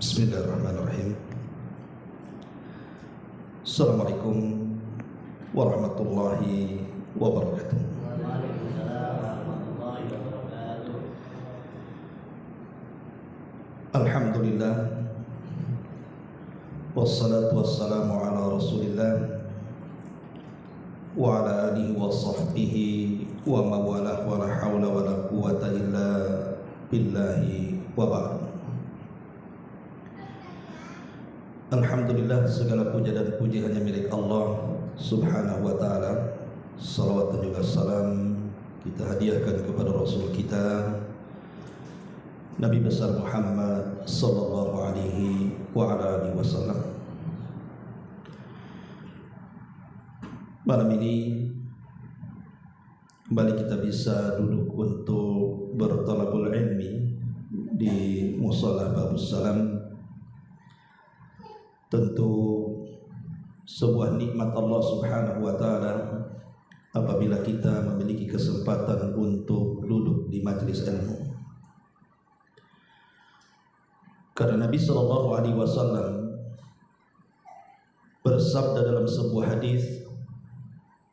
Bismillahirrahmanirrahim. Assalamualaikum warahmatullahi wabarakatuh. Alhamdulillah, wassalatu wassalamu ala rasulillah wa ala alihi wa sahbihi wa mawalah wa la hawla wa la quwata illa billahi wa ba'd. Alhamdulillah, segala puja dan puji hanya milik Allah subhanahu wa ta'ala. Salawat dan juga salam kita hadiahkan kepada Rasul kita Nabi besar Muhammad sallallahu alaihi wa ala alihi wasallam. Malam ini kembali kita bisa duduk untuk bertalabul ilmi di Musalla Babus Salam. Tentu sebuah nikmat Allah subhanahu wa ta'ala apabila kita memiliki kesempatan untuk duduk di majelis ilmu. Karena Nabi sallallahu alaihi wasallam bersabda dalam sebuah hadis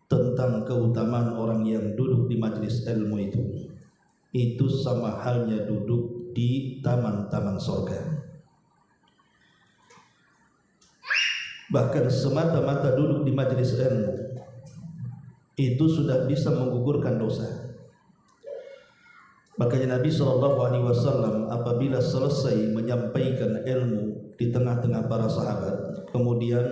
tentang keutamaan orang yang duduk di majelis ilmu itu sama halnya duduk di taman-taman surga. Bahkan semata-mata duduk di majelis ilmu itu sudah bisa menggugurkan dosa. Makanya Nabi SAW apabila selesai menyampaikan ilmu di tengah-tengah para sahabat, kemudian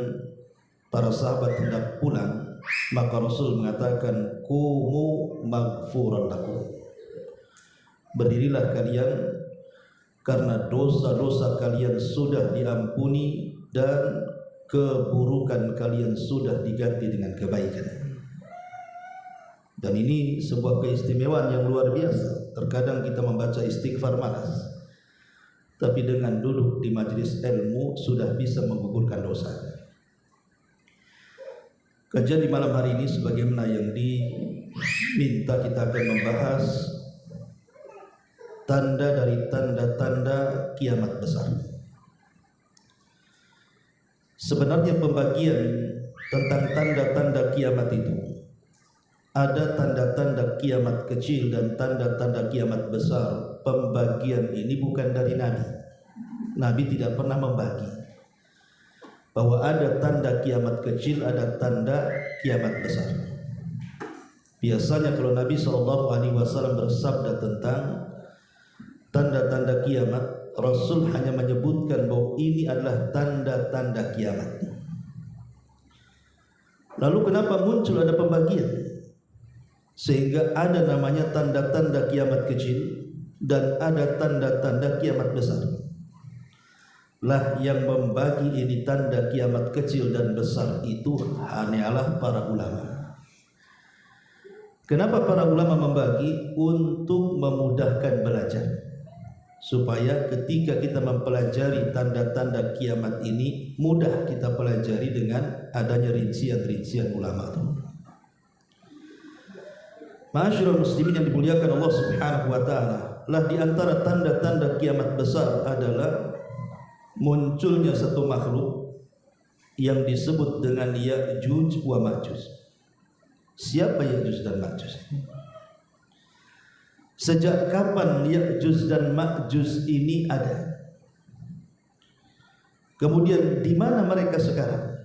para sahabat hendak pulang, maka Rasul mengatakan, "Qumu maghfuran lakum." Berdirilah kalian karena dosa-dosa kalian sudah diampuni dan keburukan kalian sudah diganti dengan kebaikan. Dan ini sebuah keistimewaan yang luar biasa. Terkadang kita membaca istighfar malas, tapi dengan duduk di majelis ilmu sudah bisa menggugurkan dosa. Kajian di malam hari ini sebagaimana yang diminta, kita akan membahas tanda dari tanda-tanda kiamat besar. Sebenarnya pembagian tentang tanda-tanda kiamat itu ada tanda-tanda kiamat kecil dan tanda-tanda kiamat besar. Pembagian ini bukan dari Nabi. Nabi tidak pernah membagi bahwa ada tanda kiamat kecil, ada tanda kiamat besar. Biasanya kalau Nabi SAW bersabda tentang tanda-tanda kiamat, Rasul hanya menyebutkan bahwa ini adalah tanda-tanda kiamat. Lalu kenapa muncul ada pembagian? Sehingga ada namanya tanda-tanda kiamat kecil dan ada tanda-tanda kiamat besar. Lah yang membagi ini tanda kiamat kecil dan besar itu hanyalah para ulama. Kenapa para ulama membagi? Untuk memudahkan belajar, supaya ketika kita mempelajari tanda-tanda kiamat ini mudah kita pelajari dengan adanya rincian-rincian ulama itu. Ma'asyiral muslimin yang dimuliakan Allah subhanahu wa ta'ala, lah di antara tanda-tanda kiamat besar adalah munculnya satu makhluk yang disebut dengan Ya'juj wa Ma'juj. Siapa Ya'juj dan Ma'juj? Sejak kapan Ya'juj dan Ma'juj ini ada? Kemudian di mana mereka sekarang?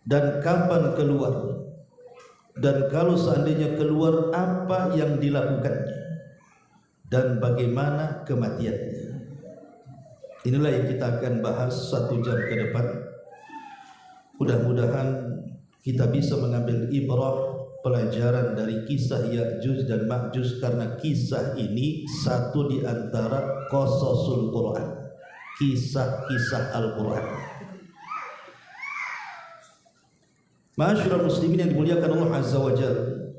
Dan kapan keluar? Dan kalau seandainya keluar, apa yang dilakukannya? Dan bagaimana kematiannya? Inilah yang kita akan bahas 1 jam ke depan. Mudah-mudahan kita bisa mengambil ibrah, pelajaran dari kisah Ya'juj dan Ma'juj, karena kisah ini satu di antara qasasul Quran, kisah-kisah Al-Quran. Ma'asyiral muslimin yang dimuliakan Allah azza wa jalla,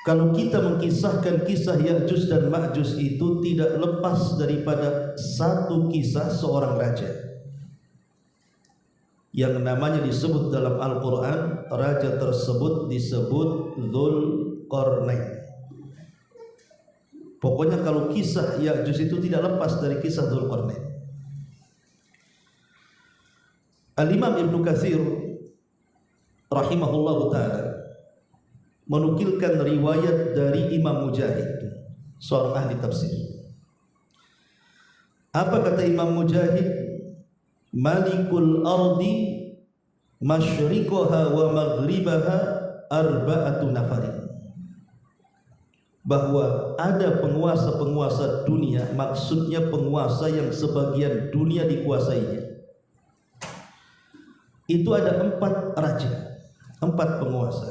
kalau kita mengkisahkan kisah Ya'juj dan Ma'juj itu tidak lepas daripada satu kisah seorang raja yang namanya disebut dalam Al-Quran. Raja tersebut disebut Dzulqarnain. Pokoknya kalau kisah Ya'juj itu tidak lepas dari kisah Dzulqarnain. Al-Imam Ibnu Katsir rahimahullahu ta'ala menukilkan riwayat dari Imam Mujahid, seorang ahli tafsir. Apa kata Imam Mujahid? Malikul ardi masyriqaha wa maghribaha arba'atu nafarin. Bahwa ada penguasa-penguasa dunia, maksudnya penguasa yang sebagian dunia dikuasainya. Itu ada 4 raja, 4 penguasa.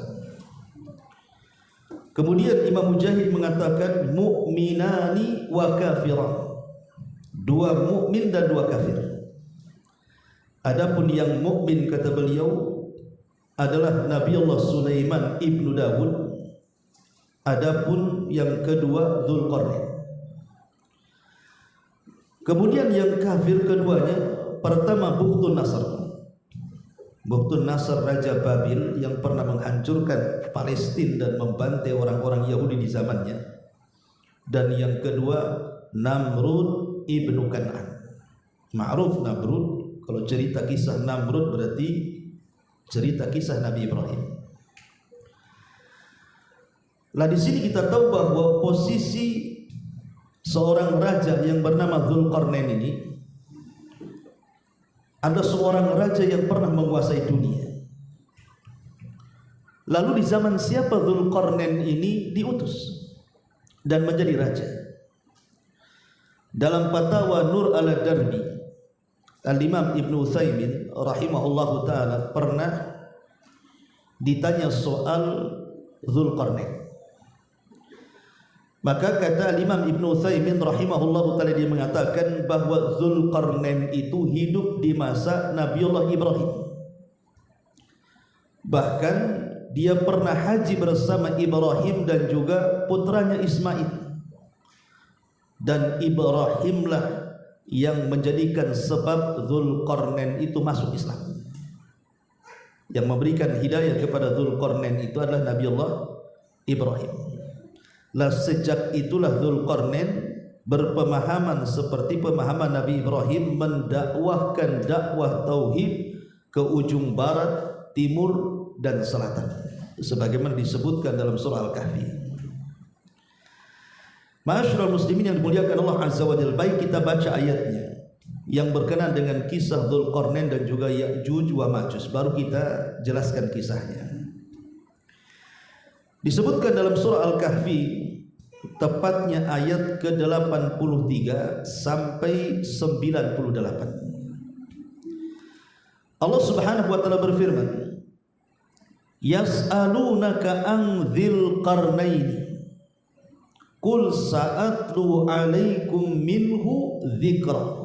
Kemudian Imam Mujahid mengatakan mu'minani wa kafiran, 2 mukmin dan 2 kafir. Adapun yang mukmin kata beliau adalah Nabi Allah Sulaiman ibnu Dawud. Adapun yang kedua Dzulqarnain. Kemudian yang kafir keduanya, pertama Bukhtun Nasr. Bukhtun Nasr Raja Babil yang pernah menghancurkan Palestina dan membantai orang-orang Yahudi di zamannya. Dan yang kedua Namrud ibnu Kan'an. Ma'ruf Namrud, kalau cerita kisah Namrud berarti cerita kisah Nabi Ibrahim. Lah di sini kita tahu bahwa posisi seorang raja yang bernama Dzulqarnain ini ada seorang raja yang pernah menguasai dunia. Lalu di zaman siapa Dzulqarnain ini diutus dan menjadi raja? Dalam Fatwa Nur al-Darbi, Al-Imam Ibnu Utsaimin rahimahullahu taala pernah ditanya soal Dzulqarnain. Maka kata Imam Ibnu Utsaimin rahimahullahu taala, dia mengatakan bahwa Dzulqarnain itu hidup di masa Nabiullah Ibrahim. Bahkan dia pernah haji bersama Ibrahim dan juga putranya Ismail. Dan Ibrahimlah yang menjadikan sebab Dzulqarnain itu masuk Islam. Yang memberikan hidayah kepada Dzulqarnain itu adalah Nabiullah Ibrahim. Lah sejak itulah Dzulqarnain berpemahaman seperti pemahaman Nabi Ibrahim, mendakwahkan dakwah tauhid ke ujung barat, timur dan selatan, sebagaimana disebutkan dalam surah Al-Kahfi. Ma'asyiral muslimin yang dimuliakan Allah Azza wa Jalla, baik kita baca ayatnya yang berkenaan dengan kisah Dzulqarnain dan juga Ya'juj wa Ma'juj, baru kita jelaskan kisahnya. Disebutkan dalam surah Al-Kahfi, tepatnya ayat ke-83 sampai 98. Allah Subhanahu wa taala berfirman, yas'alunaka an dzil qarnaini qul sa'atlu 'alaikum minhu dzikra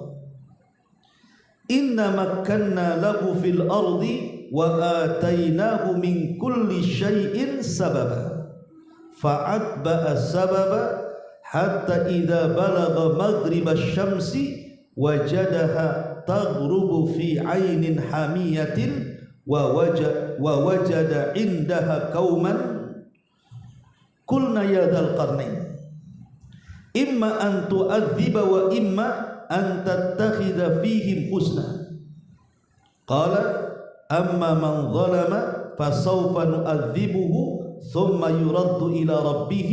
inna makkanna lahu fil ardi wa atainahu min kulli syai'in sababa fa'atba'a sababa hatta idza balagha maghrib asy-syamsi wajadaha taghrubu fi 'ainin hamiyatin wa wajada 'indaha qauman qulna ya dzal qarnain imma an tu'adziba wa imma an tattakhidha fihim husna qala amma man zalama fasawfa nu'adzibuhu thumma yuraddu ila rabbih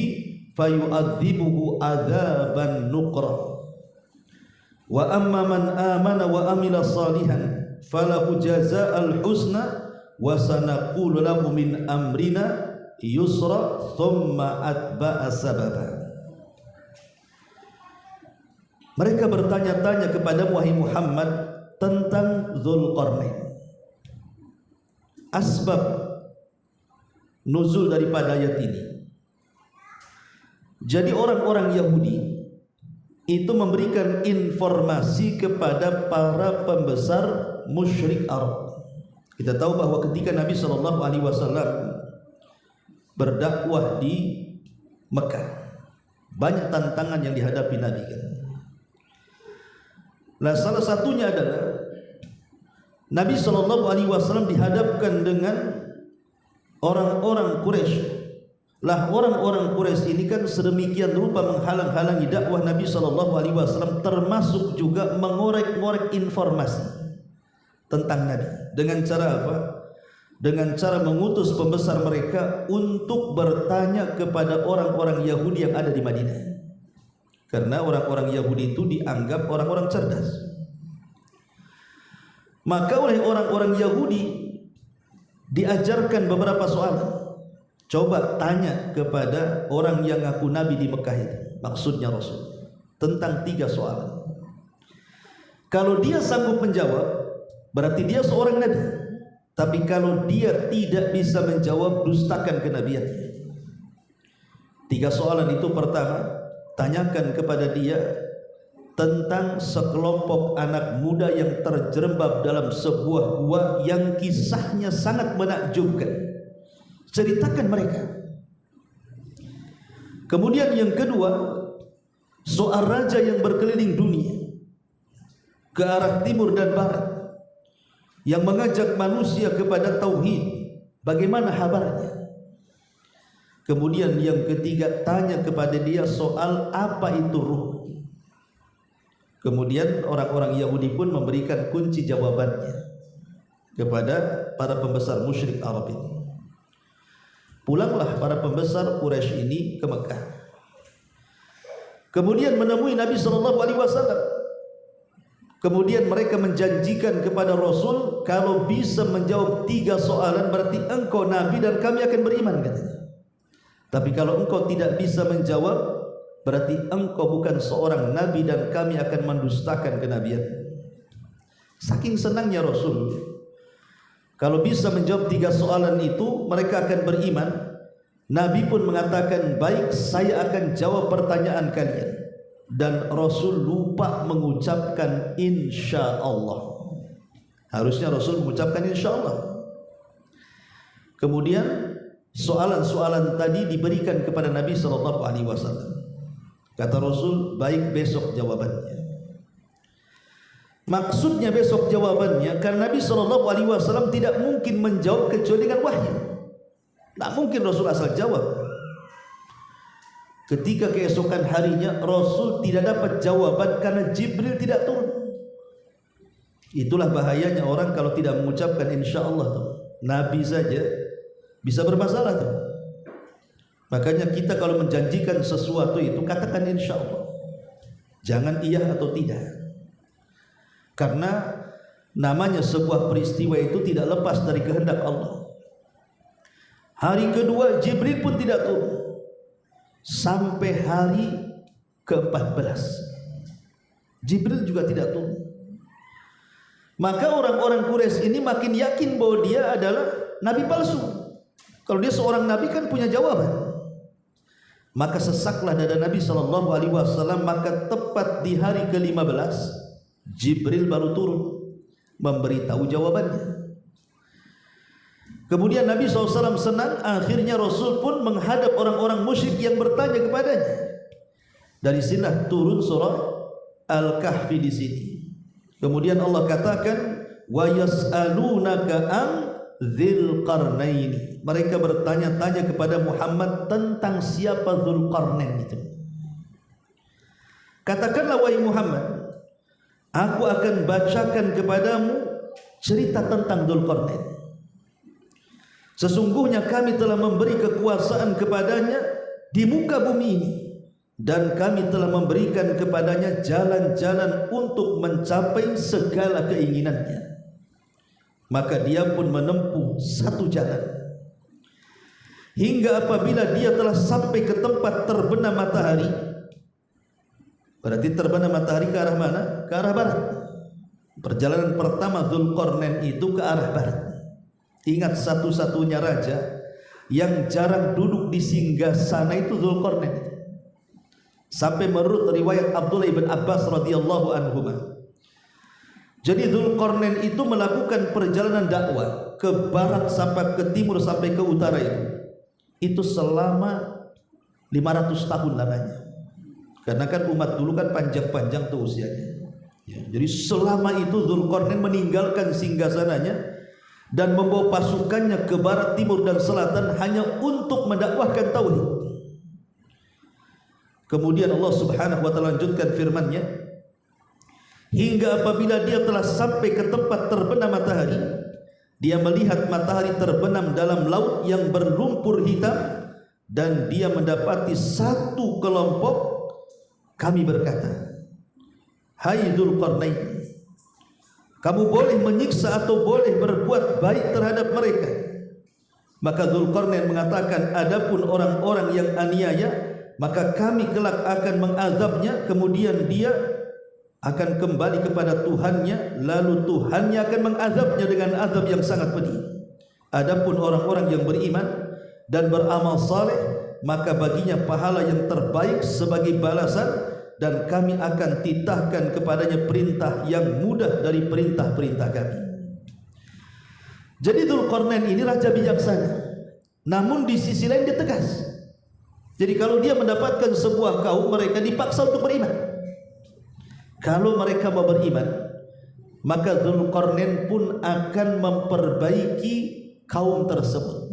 fayu'adzibuhu adzaban nuqra wa amma man amana wa amila salihan falahu jazaa'al husna wa sanaqulu lahu min amrina yusra thumma atba'a sababa. Mereka bertanya-tanya kepada wahai Muhammad tentang Dzulqarnain, asbab nuzul daripada ayat ini. Jadi orang-orang Yahudi itu memberikan informasi kepada para pembesar musyrik Arab. Kita tahu bahwa ketika Nabi SAW berdakwah di Mekah, banyak tantangan yang dihadapi Nabi kan. Nah, salah satunya adalah Nabi SAW dihadapkan dengan orang-orang Quraisy Lah orang-orang Quraisy ini kan sedemikian rupa menghalang-halangi dakwah Nabi SAW, termasuk juga mengorek-ngorek informasi tentang Nabi. Dengan cara apa? Dengan cara mengutus pembesar mereka untuk bertanya kepada orang-orang Yahudi yang ada di Madinah. Karena orang-orang Yahudi itu dianggap orang-orang cerdas. Maka oleh orang-orang Yahudi diajarkan beberapa soalan. Coba tanya kepada orang yang ngaku Nabi di Mekah itu, maksudnya Rasul, tentang 3 soalan. Kalau dia sanggup menjawab, berarti dia seorang Nabi. Tapi kalau dia tidak bisa menjawab, dustakan kenabiannya. 3 soalan itu: pertama, tanyakan kepada dia tentang sekelompok anak muda yang terjerembab dalam sebuah gua yang kisahnya sangat menakjubkan. Ceritakan mereka. Kemudian yang kedua, soal raja yang berkeliling dunia ke arah timur dan barat, yang mengajak manusia kepada tauhid. Bagaimana kabarnya? Kemudian yang ketiga, tanya kepada dia soal apa itu ruh. Kemudian orang-orang Yahudi pun memberikan kunci jawabannya kepada para pembesar musyrik Arab ini. Pulanglah para pembesar Quraisy ini ke Mekah. Kemudian menemui Nabi SAW. Kemudian mereka menjanjikan kepada Rasul, kalau bisa menjawab 3 soalan berarti engkau Nabi dan kami akan beriman, katanya. Tapi kalau engkau tidak bisa menjawab, berarti engkau bukan seorang Nabi dan kami akan mendustakan kenabian. Saking senangnya Rasul, kalau bisa menjawab 3 soalan itu, mereka akan beriman. Nabi pun mengatakan, baik, saya akan jawab pertanyaan kalian. Dan Rasul lupa mengucapkan insya Allah. Harusnya Rasul mengucapkan insya Allah. Kemudian soalan-soalan tadi diberikan kepada Nabi SAW. Kata Rasul, baik, besok jawabannya. Maksudnya besok jawabannya karena Nabi SAW tidak mungkin menjawab kecuali dengan wahyu. Tak mungkin Rasul asal jawab. Ketika keesokan harinya Rasul tidak dapat jawaban karena Jibril tidak turun. Itulah bahayanya orang kalau tidak mengucapkan insya Allah tuh. Nabi saja bisa bermasalah tuh. Makanya kita kalau menjanjikan sesuatu itu katakan insya Allah, jangan iya atau tidak. Karena namanya sebuah peristiwa itu tidak lepas dari kehendak Allah. Hari kedua Jibril pun tidak turun sampai hari ke-14. Jibril juga tidak turun. Maka orang-orang Quraisy ini makin yakin bahwa dia adalah nabi palsu. Kalau dia seorang nabi kan punya jawaban. Maka sesaklah dada Nabi SAW. Maka tepat di hari ke-15 Jibril baru turun memberitahu jawabannya. Kemudian Nabi SAW senang. Akhirnya Rasul pun menghadap orang-orang musyrik yang bertanya kepadanya. Dari sinilah turun surah Al-Kahfi di sini. Kemudian Allah katakan, wa yas'alunaka an dzil qarnaini. Mereka bertanya-tanya kepada Muhammad tentang siapa Dzulqarnain itu. Katakanlah wahai Muhammad, aku akan bacakan kepadamu cerita tentang Dzulqarnain. Sesungguhnya kami telah memberi kekuasaan kepadanya di muka bumi ini, dan kami telah memberikan kepadanya jalan-jalan untuk mencapai segala keinginannya. Maka dia pun menempuh satu jalan hingga apabila dia telah sampai ke tempat terbenam matahari. Berarti terbenam matahari ke arah mana? Ke arah barat. Perjalanan pertama Dzulqarnain itu ke arah barat. Ingat, satu-satunya raja yang jarang duduk di singgasana itu Dzulqarnain. Sampai menurut riwayat Abdullah ibn Abbas radhiyallahu anhu, jadi Dzulqarnain itu melakukan perjalanan dakwah ke barat sampai ke timur sampai ke utara itu selama 500 tahun lamanya. Karena kan umat dulu kan panjang-panjang tuh usianya ya, jadi selama itu Dzulqarnain meninggalkan singgasananya dan membawa pasukannya ke barat, timur dan selatan hanya untuk mendakwahkan tauhid. Kemudian Allah Subhanahu wa taala lanjutkan firman-Nya, hingga apabila dia telah sampai ke tempat terbenam matahari, dia melihat matahari terbenam dalam laut yang berlumpur hitam, dan dia mendapati satu kelompok. Kami berkata, hai Dzulqarnain, kamu boleh menyiksa atau boleh berbuat baik terhadap mereka. Maka Dzulqarnain mengatakan, adapun orang-orang yang aniaya, maka kami kelak akan mengazabnya, kemudian dia akan kembali kepada Tuhannya, lalu Tuhannya akan mengazabnya dengan azab yang sangat pedih. Adapun orang-orang yang beriman dan beramal saleh, maka baginya pahala yang terbaik sebagai balasan, dan kami akan titahkan kepadanya perintah yang mudah dari perintah-perintah kami. Jadi Dzulqarnain ini raja bijaksana, namun di sisi lain dia tegas. Jadi kalau dia mendapatkan sebuah kaum, mereka dipaksa untuk beriman. Kalau mereka mau beriman, maka Dzulqarnain pun akan memperbaiki kaum tersebut.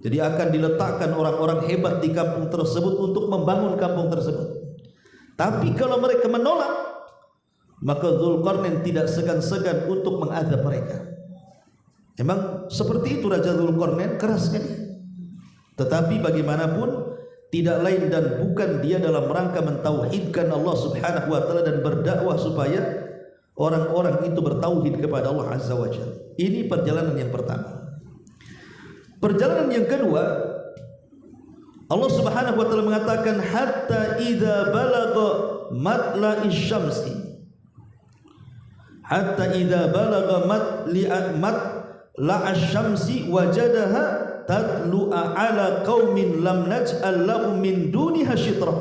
Jadi akan diletakkan orang-orang hebat di kampung tersebut untuk membangun kampung tersebut. Tapi kalau mereka menolak, maka Dzulqarnain tidak segan-segan untuk mengazab mereka. Memang seperti itu Raja Dzulqarnain, keras sekali. Tetapi bagaimanapun tidak lain dan bukan dia dalam rangka mentauhidkan Allah Subhanahu wa taala dan berdakwah supaya orang-orang itu bertauhid kepada Allah Azza wa Jalla. Ini perjalanan yang pertama. Perjalanan yang kedua, Allah Subhanahu wa taala mengatakan, hatta idza balagha matla'is syamsi, hatta idza balagha matla'as syamsi wajadaha tatlu'a ala qaumin lam naj'al lahum min duniha syitra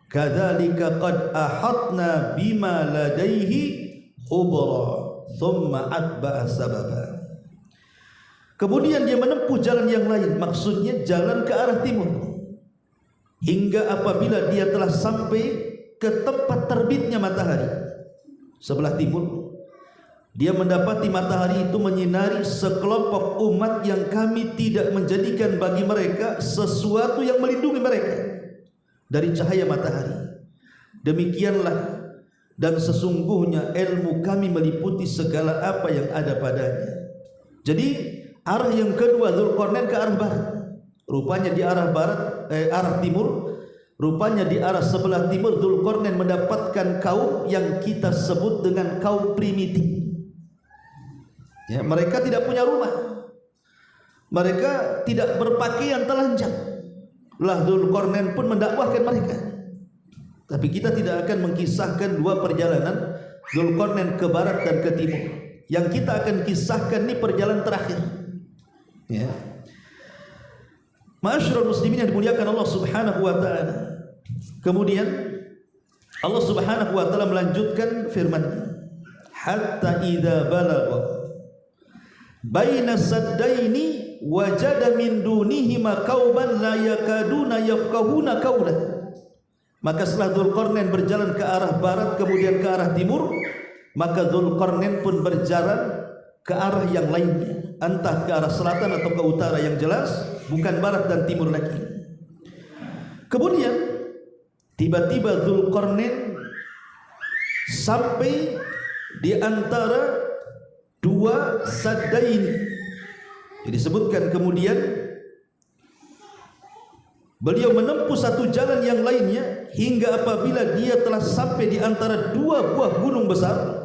kadzalika qad ahatna bima ladaihi khubra thumma atba'a sababa. Kemudian dia menempuh jalan yang lain, maksudnya jalan ke arah timur, hingga apabila dia telah sampai ke tempat terbitnya matahari sebelah timur, dia mendapati matahari itu menyinari sekelompok umat yang kami tidak menjadikan bagi mereka sesuatu yang melindungi mereka dari cahaya matahari. Demikianlah, dan sesungguhnya ilmu kami meliputi segala apa yang ada padanya. Jadi arah yang kedua Dzulqarnain ke arah barat. Rupanya di arah barat, arah timur, rupanya di arah sebelah timur Dzulqarnain mendapatkan kaum yang kita sebut dengan kaum primitif. Ya, mereka tidak punya rumah, mereka tidak berpakaian telanjang. Lah Dzulqarnain pun mendakwahkan mereka. Tapi kita tidak akan mengkisahkan dua perjalanan Dzulqarnain ke barat dan ke timur. Yang kita akan kisahkan ini perjalanan terakhir. Ya. Ma'asyiral muslimin yang dimuliakan Allah Subhanahu wa taala. Kemudian Allah Subhanahu wa taala melanjutkan firman-Nya, hatta idza balagha baina saddaini wajada min dunihima qauman la yakaduna yafqahuna qawla. Maka setelah Dzulqarnain berjalan ke arah barat kemudian ke arah timur, maka Dzulqarnain pun berjalan ke arah yang lainnya, entah ke arah selatan atau ke utara, yang jelas bukan barat dan timur lagi. Kemudian tiba-tiba Dzulqarnain sampai di antara dua saddain. Jadi disebutkan kemudian beliau menempuh satu jalan yang lainnya hingga apabila dia telah sampai di antara dua buah gunung besar,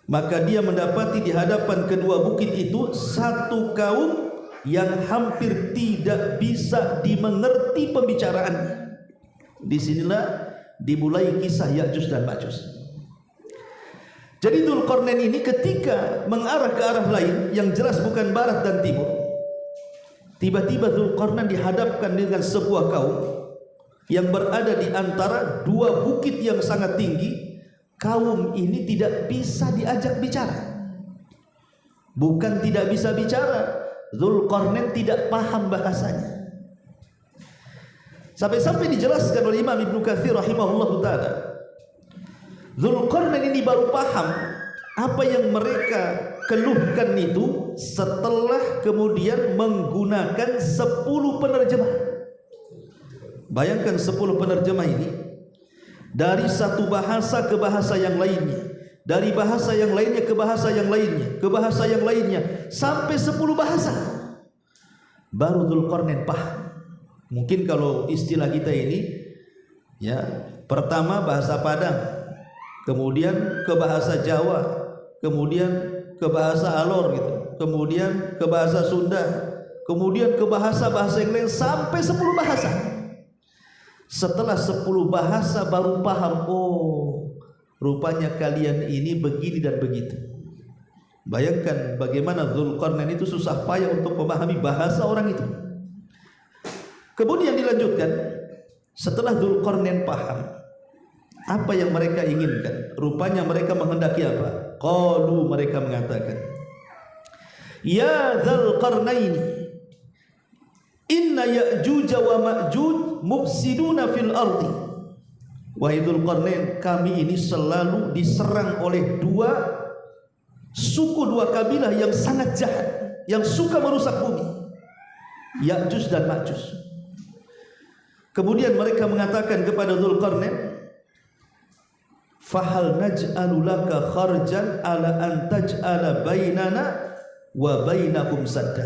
maka dia mendapati di hadapan kedua bukit itu satu kaum yang hampir tidak bisa dimengerti pembicaraannya. Disinilah dimulai kisah Ya'juj dan Ma'juj. Jadi Dzulqarnain ini ketika mengarah ke arah lain yang jelas bukan barat dan timur, tiba-tiba Dzulqarnain dihadapkan dengan sebuah kaum yang berada di antara dua bukit yang sangat tinggi. Kaum ini tidak bisa diajak bicara. Bukan tidak bisa bicara, Dzulqarnain tidak paham bahasanya. Sampai-sampai dijelaskan oleh Imam Ibnu Katsir rahimahullahu taala, Dzulqarnain ini baru paham apa yang mereka keluhkan itu setelah kemudian menggunakan 10 penerjemah. Bayangkan 10 penerjemah ini dari satu bahasa ke bahasa yang lainnya, dari bahasa yang lainnya ke bahasa yang lainnya, ke bahasa yang lainnya, sampai 10 bahasa. Baru Dzulqarnain paham. Mungkin kalau istilah kita ini, ya, pertama bahasa Padang, kemudian ke bahasa Jawa, kemudian ke bahasa Alor gitu, kemudian ke bahasa Sunda, kemudian ke bahasa-bahasa yang lain sampai 10 bahasa. Setelah 10 bahasa baru paham, oh, rupanya kalian ini begini dan begitu. Bayangkan bagaimana Dzulqarnain itu susah payah untuk memahami bahasa orang itu. Kemudian dilanjutkan, setelah Dzulqarnain paham apa yang mereka inginkan, rupanya mereka menghendaki apa? Qalu, mereka mengatakan, ya Dzulqarnain, inna Ya'juj wa Ma'juj mufsiduna fil ardi. Wahai Dzulqarnain, kami ini selalu diserang oleh dua suku, dua kabilah yang sangat jahat, yang suka merusak bumi, Ya'juj dan Ma'juj. Kemudian mereka mengatakan kepada Dzulqarnain, fahal naj'alu laka kharjan ala an taj'ala bainana wa bainakum sadda.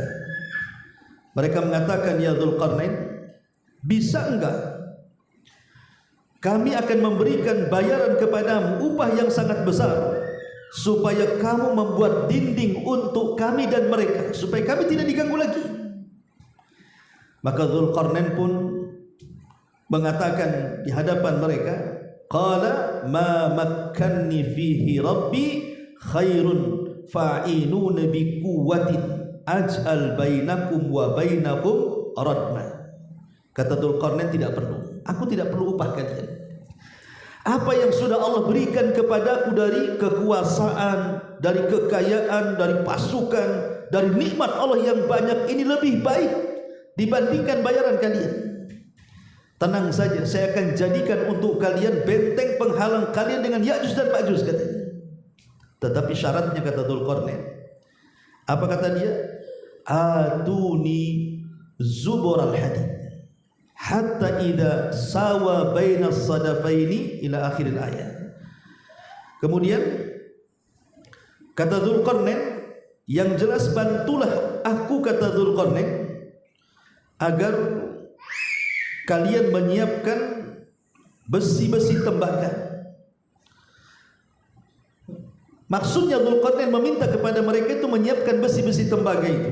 Mereka mengatakan, ya Dzulqarnain, bisa enggak kami akan memberikan bayaran kepadamu, upah yang sangat besar, supaya kamu membuat dinding untuk kami dan mereka, supaya kami tidak diganggu lagi. Maka Dzulqarnain pun mengatakan di hadapan mereka, qala ma makkanni fihi rabbi khairun fa'inuna bi quwwatin aj'al bainakum wa bainakum radma. Kata Dzulqarnain, tidak perlu, aku tidak perlu upah kalian. Apa yang sudah Allah berikan kepadaku dari kekuasaan, dari kekayaan, dari pasukan, dari nikmat Allah yang banyak, ini lebih baik dibandingkan bayaran kalian. Tenang saja, saya akan jadikan untuk kalian benteng penghalang kalian dengan Ya'juj dan Ma'juj, katanya. Tetapi syaratnya, kata Dzulqarnain, apa kata dia? Atuni zubural hadid hatta idza sawa bainas sadafaini ila akhiril ayat. Kemudian kata Dzulqarnain, yang jelas bantulah aku, kata Dzulqarnain, agar kalian menyiapkan besi-besi tembaga. Maksudnya Dzulqarnain meminta kepada mereka itu menyiapkan besi-besi tembaga itu.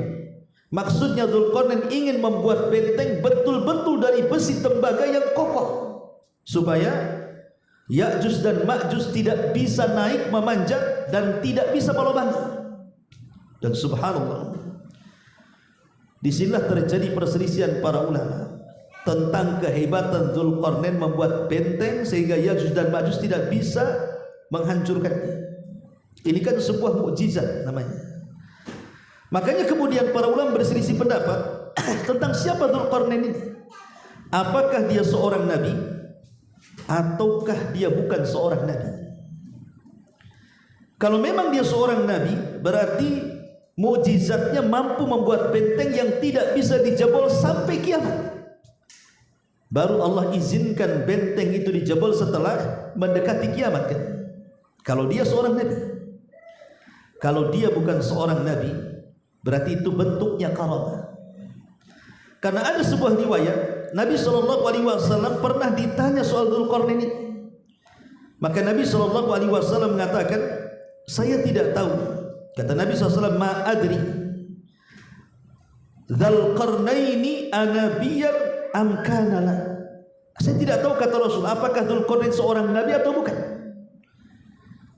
Maksudnya Dzulqarnain ingin membuat benteng betul-betul dari besi tembaga yang kokoh, supaya Ya'juj dan Ma'juj tidak bisa naik memanjat dan tidak bisa melobangi. Dan subhanallah, disinilah terjadi perselisihan para ulama tentang kehebatan Dzulqarnain membuat benteng sehingga Ya'juj dan Ma'juj tidak bisa menghancurkannya. Ini kan sebuah mukjizat namanya. Makanya kemudian para ulama berselisih pendapat tentang siapa Dzulqarnain ini. Apakah dia seorang nabi ataukah dia bukan seorang nabi? Kalau memang dia seorang nabi, berarti mukjizatnya mampu membuat benteng yang tidak bisa dijebol sampai kiamat. Baru Allah izinkan benteng itu dijebol setelah mendekati kiamat, kan? Kalau dia seorang nabi. Kalau dia bukan seorang nabi, berarti itu bentuknya karamah. Karena ada sebuah riwayat, Nabi SAW pernah ditanya soal Dzulqarnain ini. Maka Nabi SAW mengatakan, saya tidak tahu. Kata Nabi SAW, ma adri Dzulqarnaini anabiyan am kana la. Saya tidak tahu, kata Rasul, apakah Dzulqarnain seorang nabi atau bukan.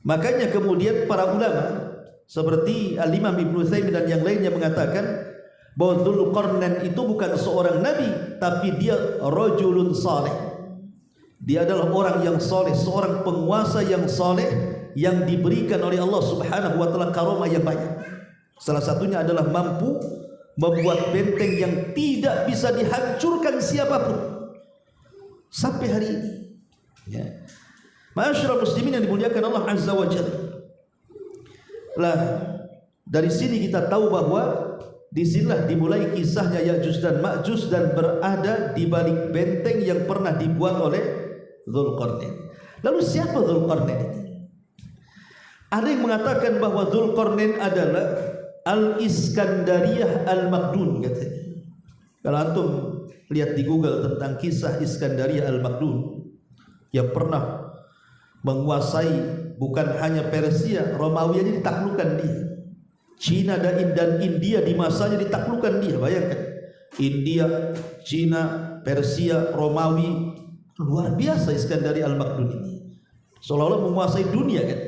Makanya kemudian para ulama seperti Al-Imam Ibnu Utsaimin dan yang lainnya mengatakan bahwa Dzulqarnain itu bukan seorang nabi, tapi dia rajulun saleh. Dia adalah orang yang saleh, seorang penguasa yang saleh yang diberikan oleh Allah Subhanahu wa taala karamah yang banyak. Salah satunya adalah mampu membuat benteng yang tidak bisa dihancurkan siapapun sampai hari ini. Ya. Ma'asyiral muslimin yang dimuliakan Allah Azza wa Jalla. Lah, Dari sini kita tahu bahwa disinilah dimulai kisahnya Ya'juj dan Ma'juj dan berada di balik benteng yang pernah dibuat oleh Dzulqarnain. Lalu siapa Dzulqarnain ini? Ada yang mengatakan bahwa Dzulqarnain adalah Al-Iskandariyah Al-Makdun katanya. Kalau antum lihat di Google tentang kisah Iskandariyah Al-Makdun yang pernah menguasai bukan hanya Persia, Romawi aja ditaklukkan dia. Cina dan India di masanya ditaklukkan dia. Bayangkan, India, Cina, Persia, Romawi, luar biasa Iskandariyah Al-Makdun ini. Seolah-olah menguasai dunia kan.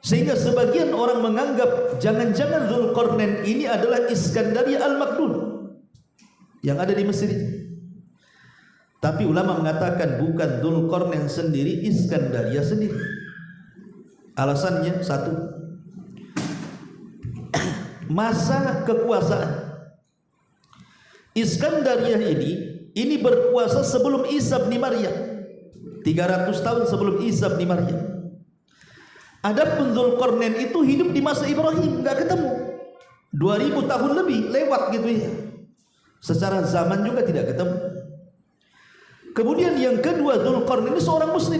Sehingga sebagian orang menganggap jangan-jangan Dzulqarnain ini adalah Iskandariyah Al-Makdun yang ada di Mesir. Tapi ulama mengatakan bukan Dzulqarnain sendiri, Iskandariyah sendiri. Alasannya satu, masa kekuasaan. Iskandariyah ini berkuasa sebelum Isa bin Maryam, 300 tahun sebelum Isa bin Maryam. Adapun Dzulqarnain itu hidup di masa Ibrahim, nggak ketemu, 2000 tahun lebih lewat gitu ya. Secara zaman juga tidak ketemu. Kemudian yang kedua, Dzulqarnain ini seorang muslim,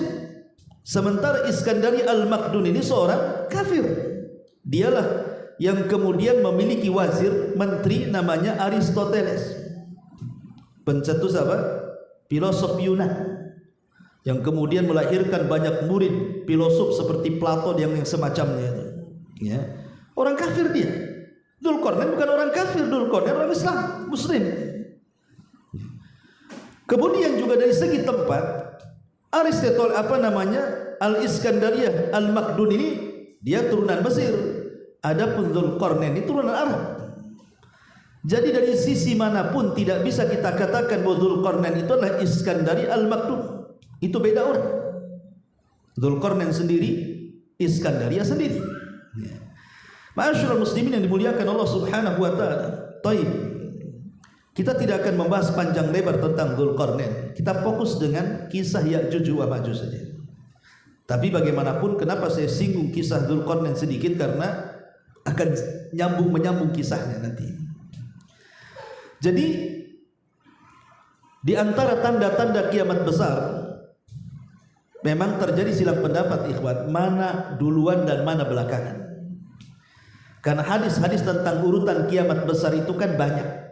sementara Iskandariyah Al-Makdun ini seorang kafir. Dialah yang kemudian memiliki wazir menteri namanya Aristoteles, pencetus apa? Filosof Yunan, yang kemudian melahirkan banyak murid filosof seperti Plato yang semacamnya itu. Ya. Orang kafir dia. Dzulqarnain bukan orang kafir, Dzulqarnain orang Islam, muslim. Kemudian juga dari segi tempat, Aristoteles Al-Iskandariyah Al-Makdun ini dia turunan Mesir. Adapun Dzulqarnain ini turunan Arab. Jadi dari sisi manapun tidak bisa kita katakan bahwa Dzulqarnain itu adalah Iskandariyah Al-Makdun. Itu beda orang. Dzulqarnain sendiri, Iskandariyah sendiri. Ma'asyiral muslimin yang dimuliakan Allah Subhanahu wa taala. Taib. Kita tidak akan membahas panjang lebar tentang Dzulqarnain. Kita fokus dengan kisah Ya'juj wa Ma'juj saja. Tapi bagaimanapun, kenapa saya singgung kisah Dzulqarnain sedikit, karena akan menyambung kisahnya nanti. Jadi di antara tanda-tanda kiamat besar memang terjadi silang pendapat ikhwan, mana duluan dan mana belakangan. Karena hadis-hadis tentang urutan kiamat besar itu kan banyak.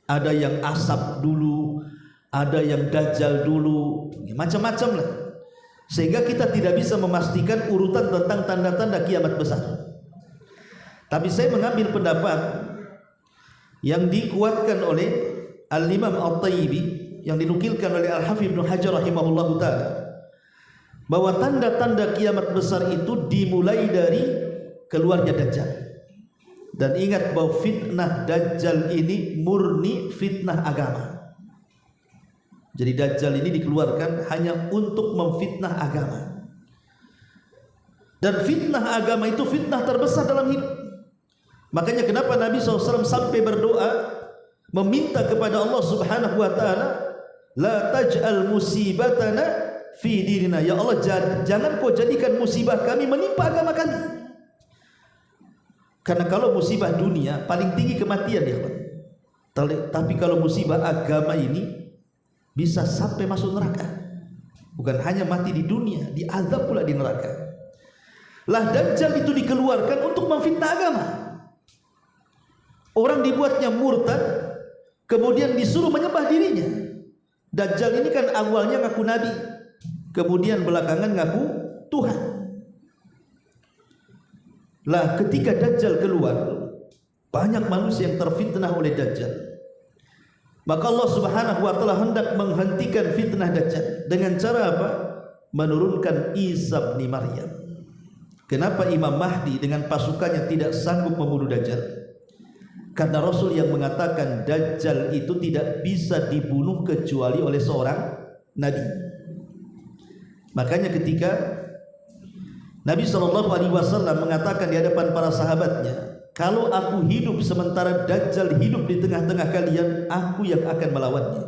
Ada yang asap dulu, ada yang dajjal dulu, macam-macam lah. Sehingga kita tidak bisa memastikan urutan tentang tanda-tanda kiamat besar. Tapi saya mengambil pendapat yang dikuatkan oleh Al-Imam At-Tayyibi, yang dinukilkan oleh Al-Hafidz Ibnu Hajar rahimahullahu taala, bahwa tanda-tanda kiamat besar itu dimulai dari keluarnya Dajjal. Dan ingat bahwa fitnah Dajjal ini murni fitnah agama. Jadi Dajjal ini dikeluarkan hanya untuk memfitnah agama. Dan fitnah agama itu fitnah terbesar dalam hidup. Makanya kenapa Nabi SAW sampai berdoa meminta kepada Allah Subhanahu wa taala, la taj'al musibatana fi dinina. Ya Allah, jangan kau jadikan musibah kami menimpa agama kami. Karena kalau musibah dunia paling tinggi kematian ya, tapi kalau musibah agama ini bisa sampai masuk neraka. Bukan hanya mati di dunia, diazab pula di neraka. Lah Dajjal itu dikeluarkan untuk memfitnah agama. Orang dibuatnya murtad, kemudian disuruh menyembah dirinya. Dajjal ini kan awalnya ngaku nabi, kemudian belakangan ngaku Tuhan. Lah ketika Dajjal keluar, banyak manusia yang terfitnah oleh Dajjal. Maka Allah Subhanahu wa taala hendak menghentikan fitnah Dajjal dengan cara apa? Menurunkan Isa bin Maryam. Kenapa Imam Mahdi dengan pasukannya tidak sanggup membunuh Dajjal? Karena Rasul yang mengatakan Dajjal itu tidak bisa dibunuh kecuali oleh seorang nabi. Makanya ketika Nabi SAW mengatakan di hadapan para sahabatnya, kalau aku hidup sementara Dajjal hidup di tengah-tengah kalian, aku yang akan melawannya.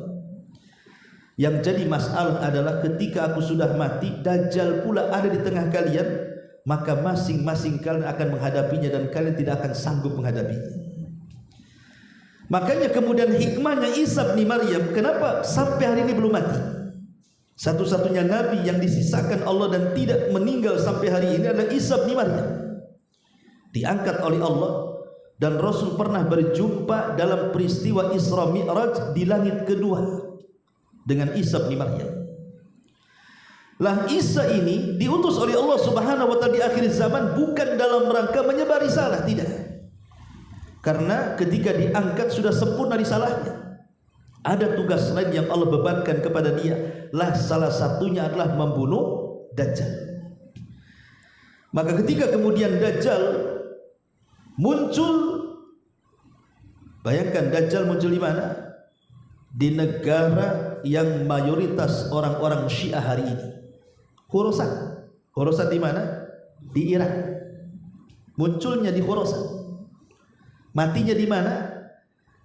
Yang jadi masalah adalah ketika aku sudah mati, Dajjal pula ada di tengah kalian, maka masing-masing kalian akan menghadapinya dan kalian tidak akan sanggup menghadapinya. Makanya kemudian hikmahnya Isa bin Maryam, kenapa sampai hari ini belum mati? Satu-satunya nabi yang disisakan Allah dan tidak meninggal sampai hari ini adalah Isa bin Maryam. Diangkat oleh Allah dan Rasul pernah berjumpa dalam peristiwa Isra Mi'raj di langit kedua dengan Isa bin Maryam. Lah Isa ini diutus oleh Allah Subhanahu wa taala di akhir zaman bukan dalam rangka menyebar risalah, tidak. Karena ketika diangkat sudah sempurna risalahnya. Ada tugas lain yang Allah bebankan kepada dia. Lah salah satunya adalah membunuh Dajjal. Maka ketika kemudian Dajjal muncul, bayangkan Dajjal muncul di mana? Di negara yang mayoritas orang-orang Syiah hari ini. Khorasan. Khorasan di mana? Di Irak. Munculnya di Khorasan. Matinya di mana?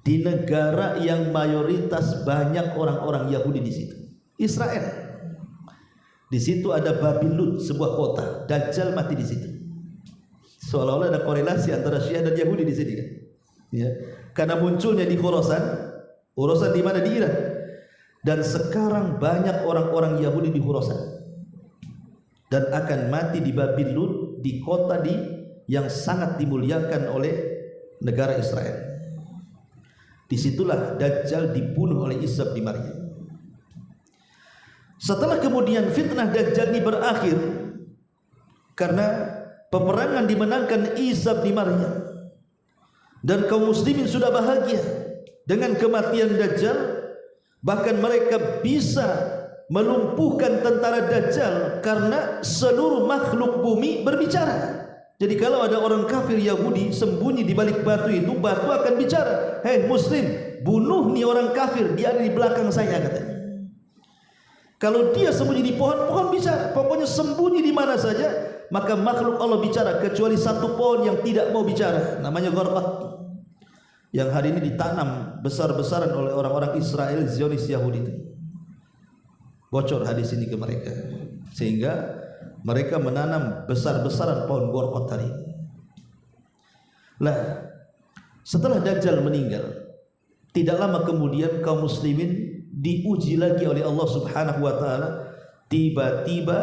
Di negara yang mayoritas banyak orang-orang Yahudi di situ. Israel. Di situ ada Babilon, sebuah kota. Dajjal mati di situ. Seolah-olah ada korelasi antara Syiah dan Yahudi di sini kan. Ya. Karena munculnya di Khorasan. Khorasan di mana? Di Irak. Dan sekarang banyak orang-orang Yahudi di Khorasan. Dan akan mati di Babilon, di kota yang sangat dimuliakan oleh negara Israel. Disitulah Dajjal dibunuh oleh Isa bin Maryam. Setelah kemudian fitnah Dajjal ini berakhir karena peperangan dimenangkan Isa bin Maryam dan kaum muslimin sudah bahagia dengan kematian Dajjal, bahkan mereka bisa melumpuhkan tentara Dajjal karena seluruh makhluk bumi berbicara. Jadi kalau ada orang kafir Yahudi sembunyi di balik batu itu, batu akan bicara, "Hei muslim, bunuh nih orang kafir, dia ada di belakang saya," katanya. Kalau dia sembunyi di pohon, pohon bicara. Pokoknya sembunyi di mana saja, maka makhluk Allah bicara, kecuali satu pohon yang tidak mau bicara, namanya Gharqad, yang hari ini ditanam besar-besaran oleh orang-orang Israel Zionis Yahudi itu. Bocor hadis ini ke mereka, sehingga mereka menanam besar-besaran pohon Gharqad tadi. Lah, setelah Dajjal meninggal, tidak lama kemudian kaum muslimin diuji lagi oleh Allah Subhanahu wa taala. Tiba-tiba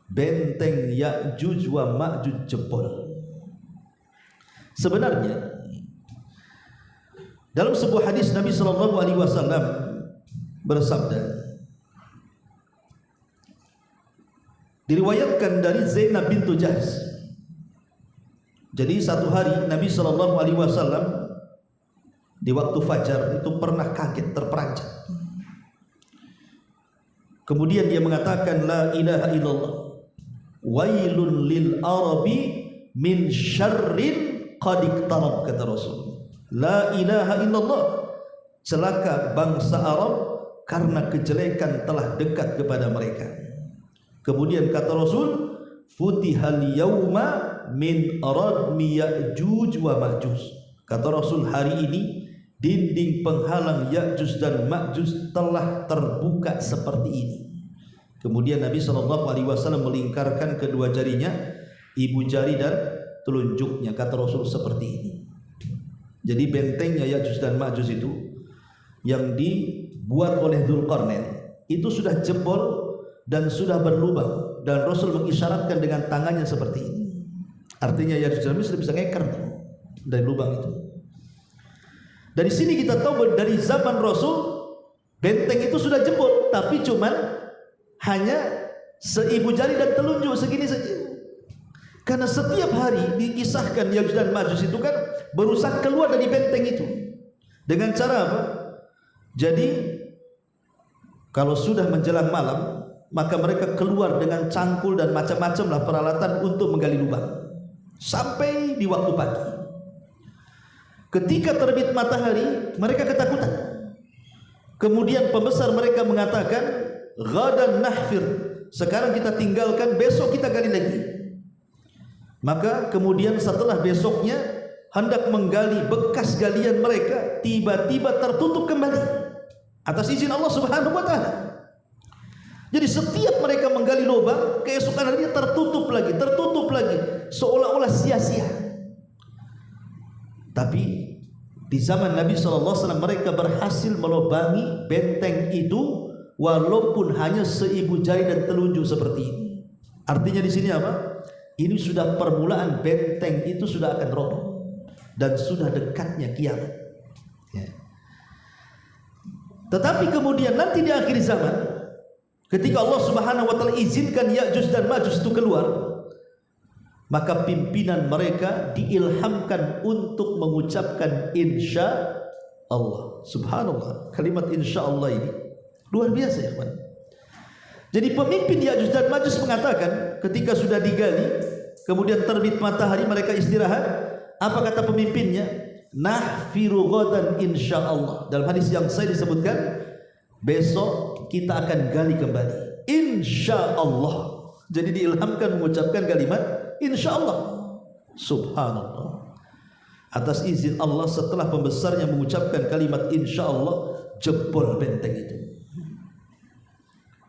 benteng Ya'juj wa Ma'juj jebol. Sebenarnya dalam sebuah hadis Nabi sallallahu alaihi wasallam bersabda, diriwayatkan dari Zainab bintu Jahsh. Jadi satu hari Nabi sallallahu alaihi wasallam di waktu fajar itu pernah kaget, terperanjat. Kemudian dia mengatakan, "La ilaha illallah, wailun lil arabi min syarrin qad iqtarab," kata Rasul. La ilaha illallah, celaka bangsa Arab karena kejelekan telah dekat kepada mereka. Kemudian kata Rasul, "Futihal yauma min radmi Ya'juj wa Ma'juj." Kata Rasul, hari ini dinding penghalang Ya'juj dan Ma'juj telah terbuka seperti ini. Kemudian Nabi SAW melingkarkan kedua jarinya, ibu jari dan telunjuknya. Kata Rasul seperti ini. Jadi bentengnya Ya'juj dan Ma'juj itu yang dibuat oleh Dzulqarnain itu sudah jebol dan sudah berlubang, dan Rasul mengisyaratkan dengan tangannya seperti ini. Artinya Ya'juj dan Ma'juj sudah bisa ngeker dari lubang itu. Dari sini kita tahu dari zaman Rasul benteng itu sudah jebol, tapi cuman hanya seibu jari dan telunjuk segini saja. Karena setiap hari dikisahkan Ya'juj dan Ma'juj itu kan berusaha keluar dari benteng itu. Dengan cara apa? Jadi kalau sudah menjelang malam, maka mereka keluar dengan cangkul dan macam-macam lah peralatan untuk menggali lubang sampai di waktu pagi. Ketika terbit matahari, mereka ketakutan. Kemudian pembesar mereka mengatakan, "Ghadan nahfir," sekarang kita tinggalkan, besok kita gali lagi. Maka kemudian setelah besoknya hendak menggali bekas galian mereka, tiba-tiba tertutup kembali atas izin Allah Subhanahu wa taala. Jadi setiap mereka menggali lubang, keesokan harinya tertutup seolah-olah sia-sia. Tapi di zaman Nabi SAW mereka berhasil melobangi benteng itu walaupun hanya seibu jari dan telunjuk seperti ini. Artinya di sini apa? Ini sudah permulaan benteng itu sudah akan roboh dan sudah dekatnya kiamat. Ya. Tetapi kemudian nanti di akhir zaman, ketika Allah Subhanahu wa taala izinkan Ya'juj dan Ma'juj itu keluar, maka pimpinan mereka diilhamkan untuk mengucapkan insya Allah. Subhanallah, kalimat insya Allah ini luar biasa ya kawan. Jadi pemimpin Ya'juj dan Ma'juj mengatakan ketika sudah digali, kemudian terbit matahari mereka istirahat, apa kata pemimpinnya? Nahfiru ghadan insya Allah. Dalam hadis yang saya disebutkan, besok kita akan gali kembali insya Allah. Jadi diilhamkan mengucapkan kalimat insya Allah. Subhanallah, atas izin Allah setelah pembesarnya mengucapkan kalimat insya Allah, jebol benteng itu.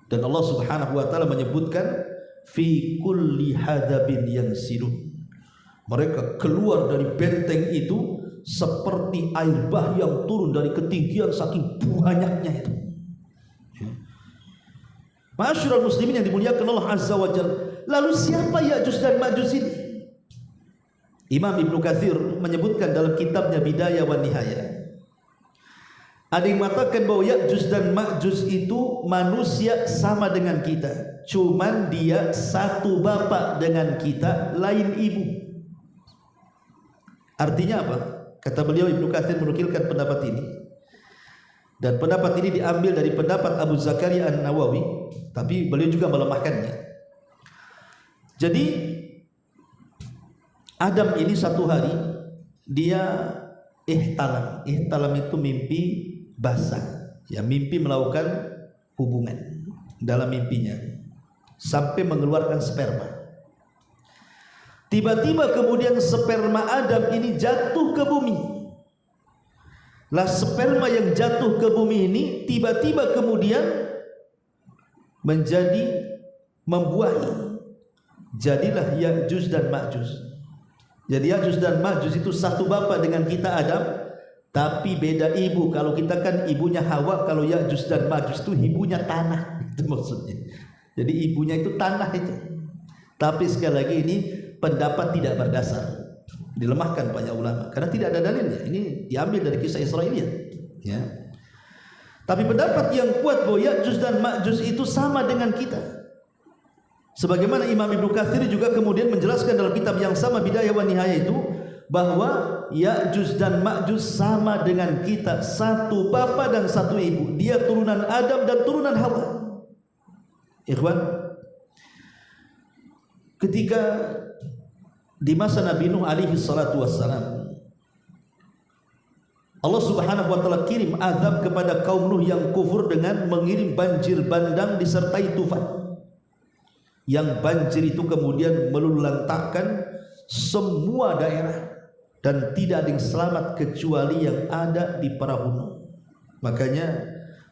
Dan Allah Subhanahu wa taala menyebutkan fi kulli hadabin yansilun. Mereka keluar dari benteng itu seperti air bah yang turun dari ketinggian saking banyaknya itu. Ma'asyiral muslimin yang dimuliakan Allah Azza wa Jalla. Lalu siapa Ya'juj dan Ma'juj ini? Imam Ibnu Katsir menyebutkan dalam kitabnya Bidayah wa Nihayah. Ada yang mengatakan bahwa Ya'juj dan Ma'juj itu manusia sama dengan kita, cuman dia satu bapak dengan kita, lain ibu. Artinya apa? Kata beliau, Ibnu Katsir menukilkan pendapat ini, dan pendapat ini diambil dari pendapat Abu Zakaria An-Nawawi, tapi beliau juga melemahkannya. Jadi Adam ini satu hari dia ihtalam. Ihtalam itu mimpi basah, ya, mimpi melakukan hubungan dalam mimpinya sampai mengeluarkan sperma. Tiba-tiba kemudian sperma Adam ini jatuh ke bumi. Lah sperma yang jatuh ke bumi ini tiba-tiba kemudian menjadi membuahi. Jadilah Ya'juj dan Ma'juj. Jadi Ya'juj dan Ma'juj itu satu bapak dengan kita Adam, tapi beda ibu. Kalau kita kan ibunya Hawa, kalau Ya'juj dan Ma'juj itu ibunya tanah. Itu maksudnya. Jadi ibunya itu tanah itu. Tapi sekali lagi ini pendapat tidak berdasar, dilemahkan banyak ulama karena tidak ada dalilnya. Ini diambil dari kisah Israiliyat, ya. Tapi pendapat yang kuat bahwa Ya'juj dan Ma'juj itu sama dengan kita. Sebagaimana Imam Ibnu Katsir juga kemudian menjelaskan dalam kitab yang sama Bidayah wa Nihayah itu bahwa Ya'juj dan Ma'juj sama dengan kita, satu bapa dan satu ibu. Dia turunan Adam dan turunan Hawa. Ikhwan, ketika di masa Nabi Nuh alaihi salatu wassalam, Allah Subhanahu wa taala kirim azab kepada kaum Nuh yang kufur dengan mengirim banjir bandang disertai tufan. Yang banjir itu kemudian meluluhlantakkan semua daerah dan tidak ada yang selamat kecuali yang ada di perahu Nuh. Makanya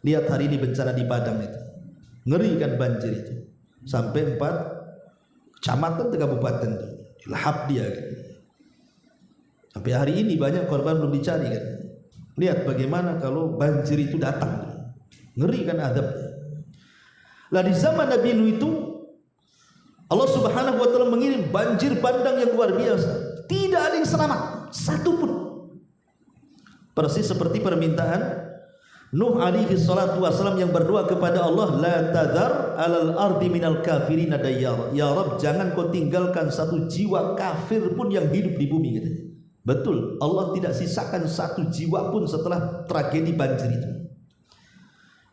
lihat hari ini bencana di Padang itu, ngeri kan banjir itu, sampai 4 kecamatan 3 kabupaten itu lahap dia kan. Sampai hari ini banyak korban belum dicari kan. Lihat bagaimana kalau banjir itu datang, ngeri kan azabnya. Lah di zaman Nabi Nuh itu Allah Subhanahu wa taala mengirim banjir bandang yang luar biasa. Tidak ada yang selamat satu pun. Persis seperti permintaan Nuh alaihi salatu wasallam yang berdoa kepada Allah, la tadhar alal ardi minal kafirin dayyara. Ya Rabb, jangan kau tinggalkan satu jiwa kafir pun yang hidup di bumi gitu. Betul, Allah tidak sisakan satu jiwa pun setelah tragedi banjir itu.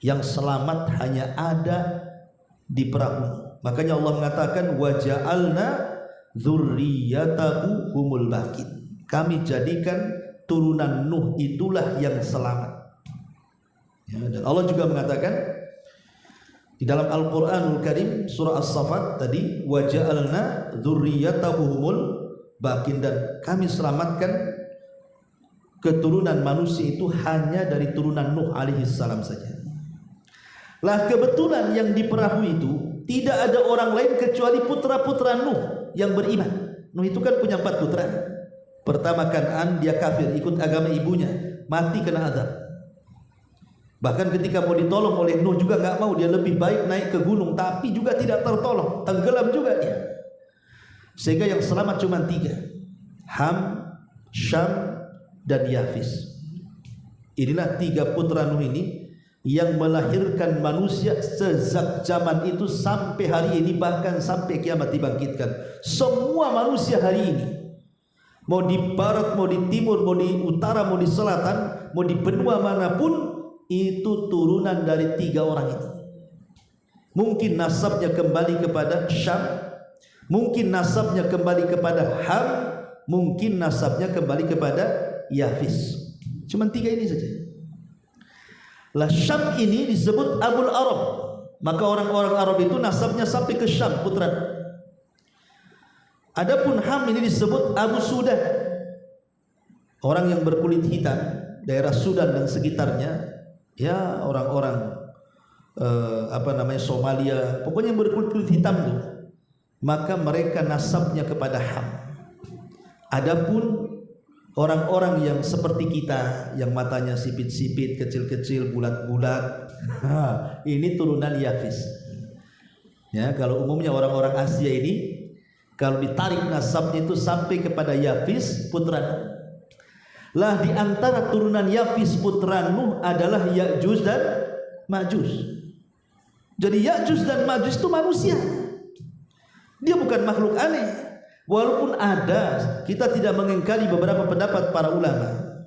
Yang selamat hanya ada di perahu. Makanya Allah mengatakan wa ja'alna dzurriyyatahu humul baqin. Kami jadikan turunan Nuh itulah yang selamat. Ya, dan Allah juga mengatakan di dalam Al-Qur'anul Karim surah As-Saffat tadi wa ja'alna dzurriyyatahu humul baqin, dan kami selamatkan keturunan manusia itu hanya dari turunan Nuh alaihi salam saja. Lah kebetulan yang di perahu itu tidak ada orang lain kecuali putra-putra Nuh yang beriman. Nuh itu kan punya 4 putra. Pertama Kan'an, dia kafir, ikut agama ibunya, mati kena azab. Bahkan ketika mau ditolong oleh Nuh juga nggak mau, dia lebih baik naik ke gunung, tapi juga tidak tertolong, tenggelam juga dia. Sehingga yang selamat cuma 3, Ham, Syam, dan Yafis. Inilah 3 putra Nuh ini yang melahirkan manusia sejak zaman itu sampai hari ini, bahkan sampai kiamat dibangkitkan. Semua manusia hari ini, mau di barat, mau di timur, mau di utara, mau di selatan, mau di benua manapun, itu turunan dari 3 orang itu. Mungkin nasabnya kembali kepada Syam, mungkin nasabnya kembali kepada Ham, mungkin nasabnya kembali kepada Yafis. Cuma 3 ini saja. Lah Syam ini disebut Abul Arab, maka orang-orang Arab itu nasabnya sampai ke Syam, putra. Adapun Ham ini disebut Abu Sudan, orang yang berkulit hitam, daerah Sudan dan sekitarnya, ya orang-orang Somalia, pokoknya yang berkulit hitam itu, maka mereka nasabnya kepada Ham. Adapun orang-orang yang seperti kita, yang matanya sipit-sipit, kecil-kecil, bulat-bulat, ini turunan Yafis. Ya, kalau umumnya orang-orang Asia ini, kalau ditarik nasabnya itu sampai kepada Yafis, putra Nuh. Lah di antara turunan Yafis putra Nuh adalah Ya'juj dan Ma'juj. Jadi Ya'juj dan Ma'juj itu manusia. Dia bukan makhluk aneh. Walaupun ada, kita tidak mengingkari beberapa pendapat para ulama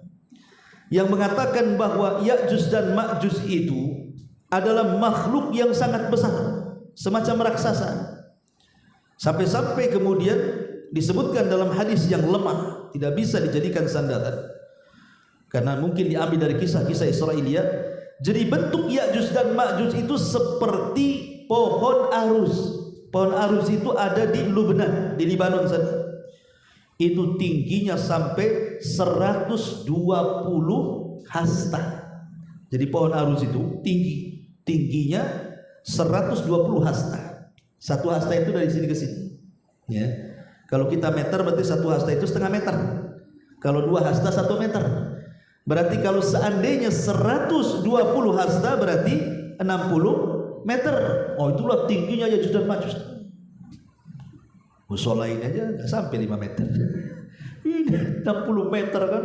yang mengatakan bahwa Ya'juj dan Ma'juj itu adalah makhluk yang sangat besar, semacam raksasa. Sampai-sampai kemudian disebutkan dalam hadis yang lemah, tidak bisa dijadikan sandaran, karena mungkin diambil dari kisah-kisah Israiliyat. Jadi bentuk Ya'juj dan Ma'juj itu seperti pohon arus. Pohon arus itu ada di Lubnan, di Libanon sana. Itu tingginya sampai 120 hasta. Jadi pohon arus itu tingginya 120 hasta. 1 hasta itu dari sini ke sini. Ya. Kalau kita meter berarti 1 hasta itu setengah meter. Kalau 2 hasta 1 meter. Berarti kalau seandainya 120 hasta berarti 60 meter. Oh, itulah tingginya Ya'juj dan Ma'juj. Musola ini aja nggak sampai 5 meter. Ini 60 meter kan.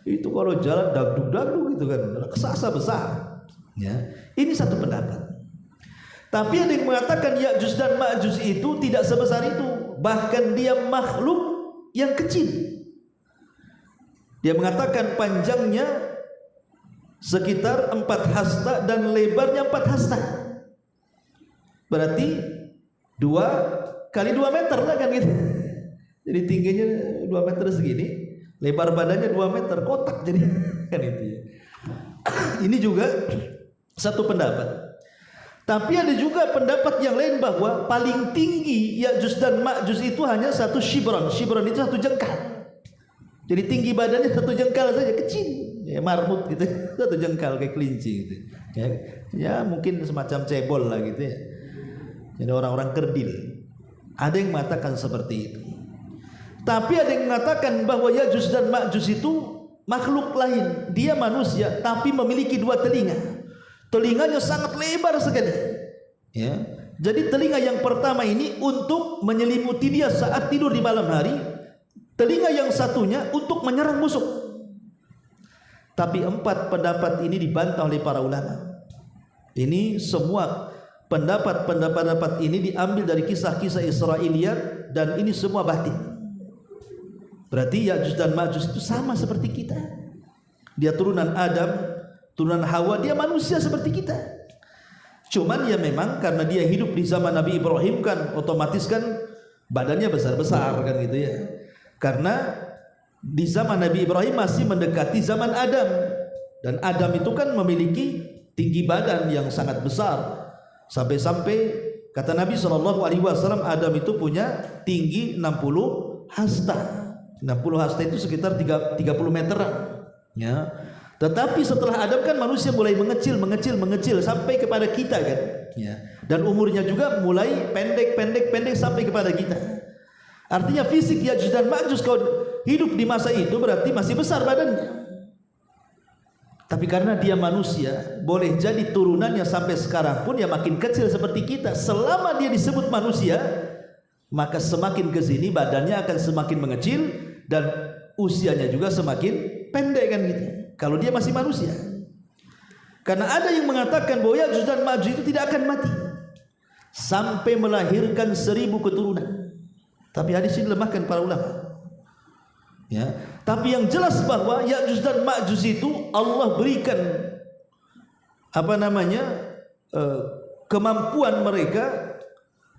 Itu kalau jalan dagdug-dagdug gitu kan, raksasa besar. Ya. Ini satu pendapat. Tapi ada yang mengatakan Ya'juj dan Ma'juj itu tidak sebesar itu. Bahkan dia makhluk yang kecil. Dia mengatakan panjangnya sekitar 4 hasta dan lebarnya 4 hasta. Berarti 2 kali 2 meter lah kan gitu. Jadi tingginya 2 meter segini, lebar badannya 2 meter, kotak jadi kan itu ya. Ini juga satu pendapat. Tapi ada juga pendapat yang lain bahwa paling tinggi Ya'juj dan Ma'juj itu hanya 1 shibron. Shibron itu 1 jengkal. Jadi tinggi badannya 1 jengkal saja, kecil. Ya, marmut gitu, 1 jengkal kayak kelinci gitu. Ya mungkin semacam cebol lah gitu ya. Jadi orang-orang kerdil. Ada yang mengatakan seperti itu. Tapi ada yang mengatakan bahwa Ya'juj dan Ma'juj itu makhluk lain. Dia manusia tapi memiliki 2 telinga. Telinganya sangat lebar sekali. Ya. Jadi telinga yang pertama ini untuk menyelimuti dia saat tidur di malam hari. Telinga yang satunya untuk menyerang musuh. Tapi 4 pendapat ini dibantah oleh para ulama. Ini semua pendapat ini diambil dari kisah-kisah Israiliyat dan ini semua batin. Berarti Ya'juj dan Ma'juj itu sama seperti kita. Dia turunan Adam, turunan Hawa, dia manusia seperti kita. Cuman ya memang karena dia hidup di zaman Nabi Ibrahim kan otomatis kan badannya besar-besar kan gitu ya. Karena di zaman Nabi Ibrahim masih mendekati zaman Adam. Dan Adam itu kan memiliki tinggi badan yang sangat besar. Sampai-sampai kata Nabi SAW, Adam itu punya tinggi 60 hasta. 60 hasta itu sekitar 30 meteran. Ya. Tetapi setelah Adam kan manusia mulai mengecil sampai kepada kita kan. Ya. Dan umurnya juga mulai pendek sampai kepada kita. Artinya fisik Ya'juj dan Ma'juj kalau hidup di masa itu berarti masih besar badannya. Tapi karena dia manusia, boleh jadi turunannya sampai sekarang pun ya makin kecil seperti kita. Selama dia disebut manusia, maka semakin ke sini badannya akan semakin mengecil dan usianya juga semakin pendek kan gitu. Kalau dia masih manusia. Karena ada yang mengatakan bahwa Ya'juj dan Ma'juj itu tidak akan mati sampai melahirkan 1000 keturunan. Tapi hadis ini lemahkan para ulama. Ya, tapi yang jelas bahwa Ya'juj dan Ma'juj itu Allah berikan kemampuan mereka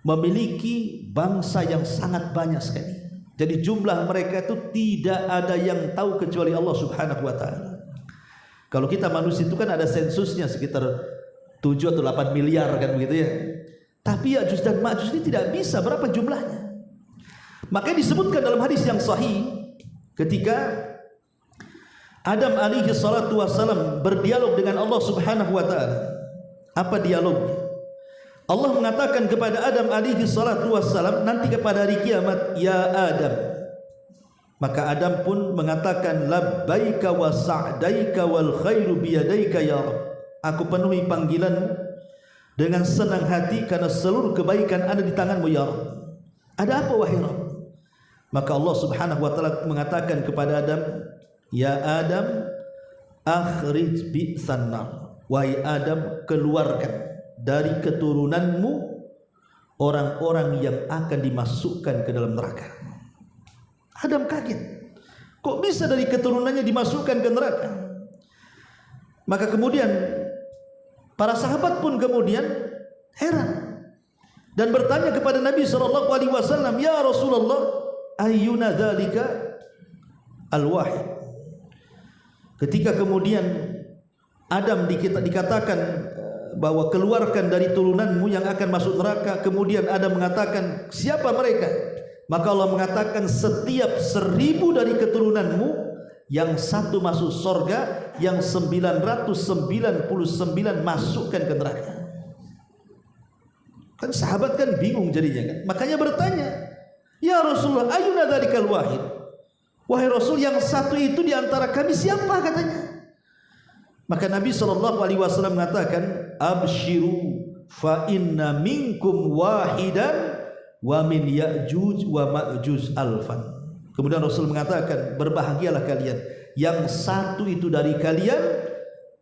memiliki bangsa yang sangat banyak sekali. Jadi jumlah mereka itu tidak ada yang tahu kecuali Allah Subhanahu wa taala. Kalau kita manusia itu kan ada sensusnya sekitar 7 atau 8 miliar kan begitu ya. Tapi Ya'juj dan Ma'juj ini tidak bisa berapa jumlahnya. Makanya disebutkan dalam hadis yang sahih ketika Adam alaihi salatu wassalam berdialog dengan Allah Subhanahu wa taala. Apa dialognya? Allah mengatakan kepada Adam alaihi salatu wassalam nanti kepada hari kiamat, ya Adam. Maka Adam pun mengatakan labbaika wa sa'daika wal khairu biyadaika ya Rabb. Aku penuhi panggilanmu dengan senang hati karena seluruh kebaikan ada di tanganmu ya Rabb. Ada apa wahai Rabb? Maka Allah Subhanahu wa taala mengatakan kepada Adam, ya Adam, akhrij bi'san nar. Wahai Adam, keluarkan dari keturunanmu orang-orang yang akan dimasukkan ke dalam neraka. Adam kaget. Kok bisa dari keturunannya dimasukkan ke neraka? Maka kemudian para sahabat pun kemudian heran dan bertanya kepada Nabi SAW, ya Rasulullah, ayyuna dzalika al-wahid. Ketika kemudian Adam dikatakan bahwa keluarkan dari turunanmu yang akan masuk neraka, kemudian Adam mengatakan siapa mereka? Maka Allah mengatakan setiap 1000 dari keturunanmu yang satu masuk surga, yang 999 masukkan ke neraka. Kan sahabat kan bingung jadinya kan. Makanya bertanya, ya Rasulullah, ayyuna dzalikal wahid? Wahai Rasul, yang satu itu di antara kami siapa katanya? Maka Nabi SAW mengatakan, abshiru fa inna minkum wahidan wa min Ya'juj wa Ma'juj alfan. Kemudian Rasul mengatakan, berbahagialah kalian, yang satu itu dari kalian,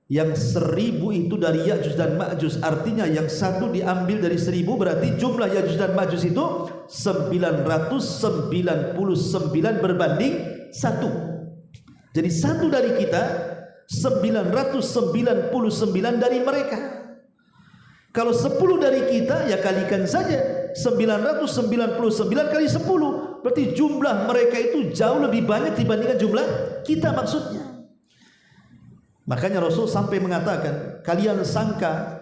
yang 1000 itu dari Ya'juj dan Ma'juj. Artinya yang satu diambil dari 1000, berarti jumlah Ya'juj dan Ma'juj itu 999 berbanding 1. Jadi satu dari kita, 999 dari mereka. Kalau 10 dari kita, ya kalikan saja 999 kali 10, berarti jumlah mereka itu jauh lebih banyak dibandingkan jumlah kita maksudnya. Makanya Rasul sampai mengatakan, kalian sangka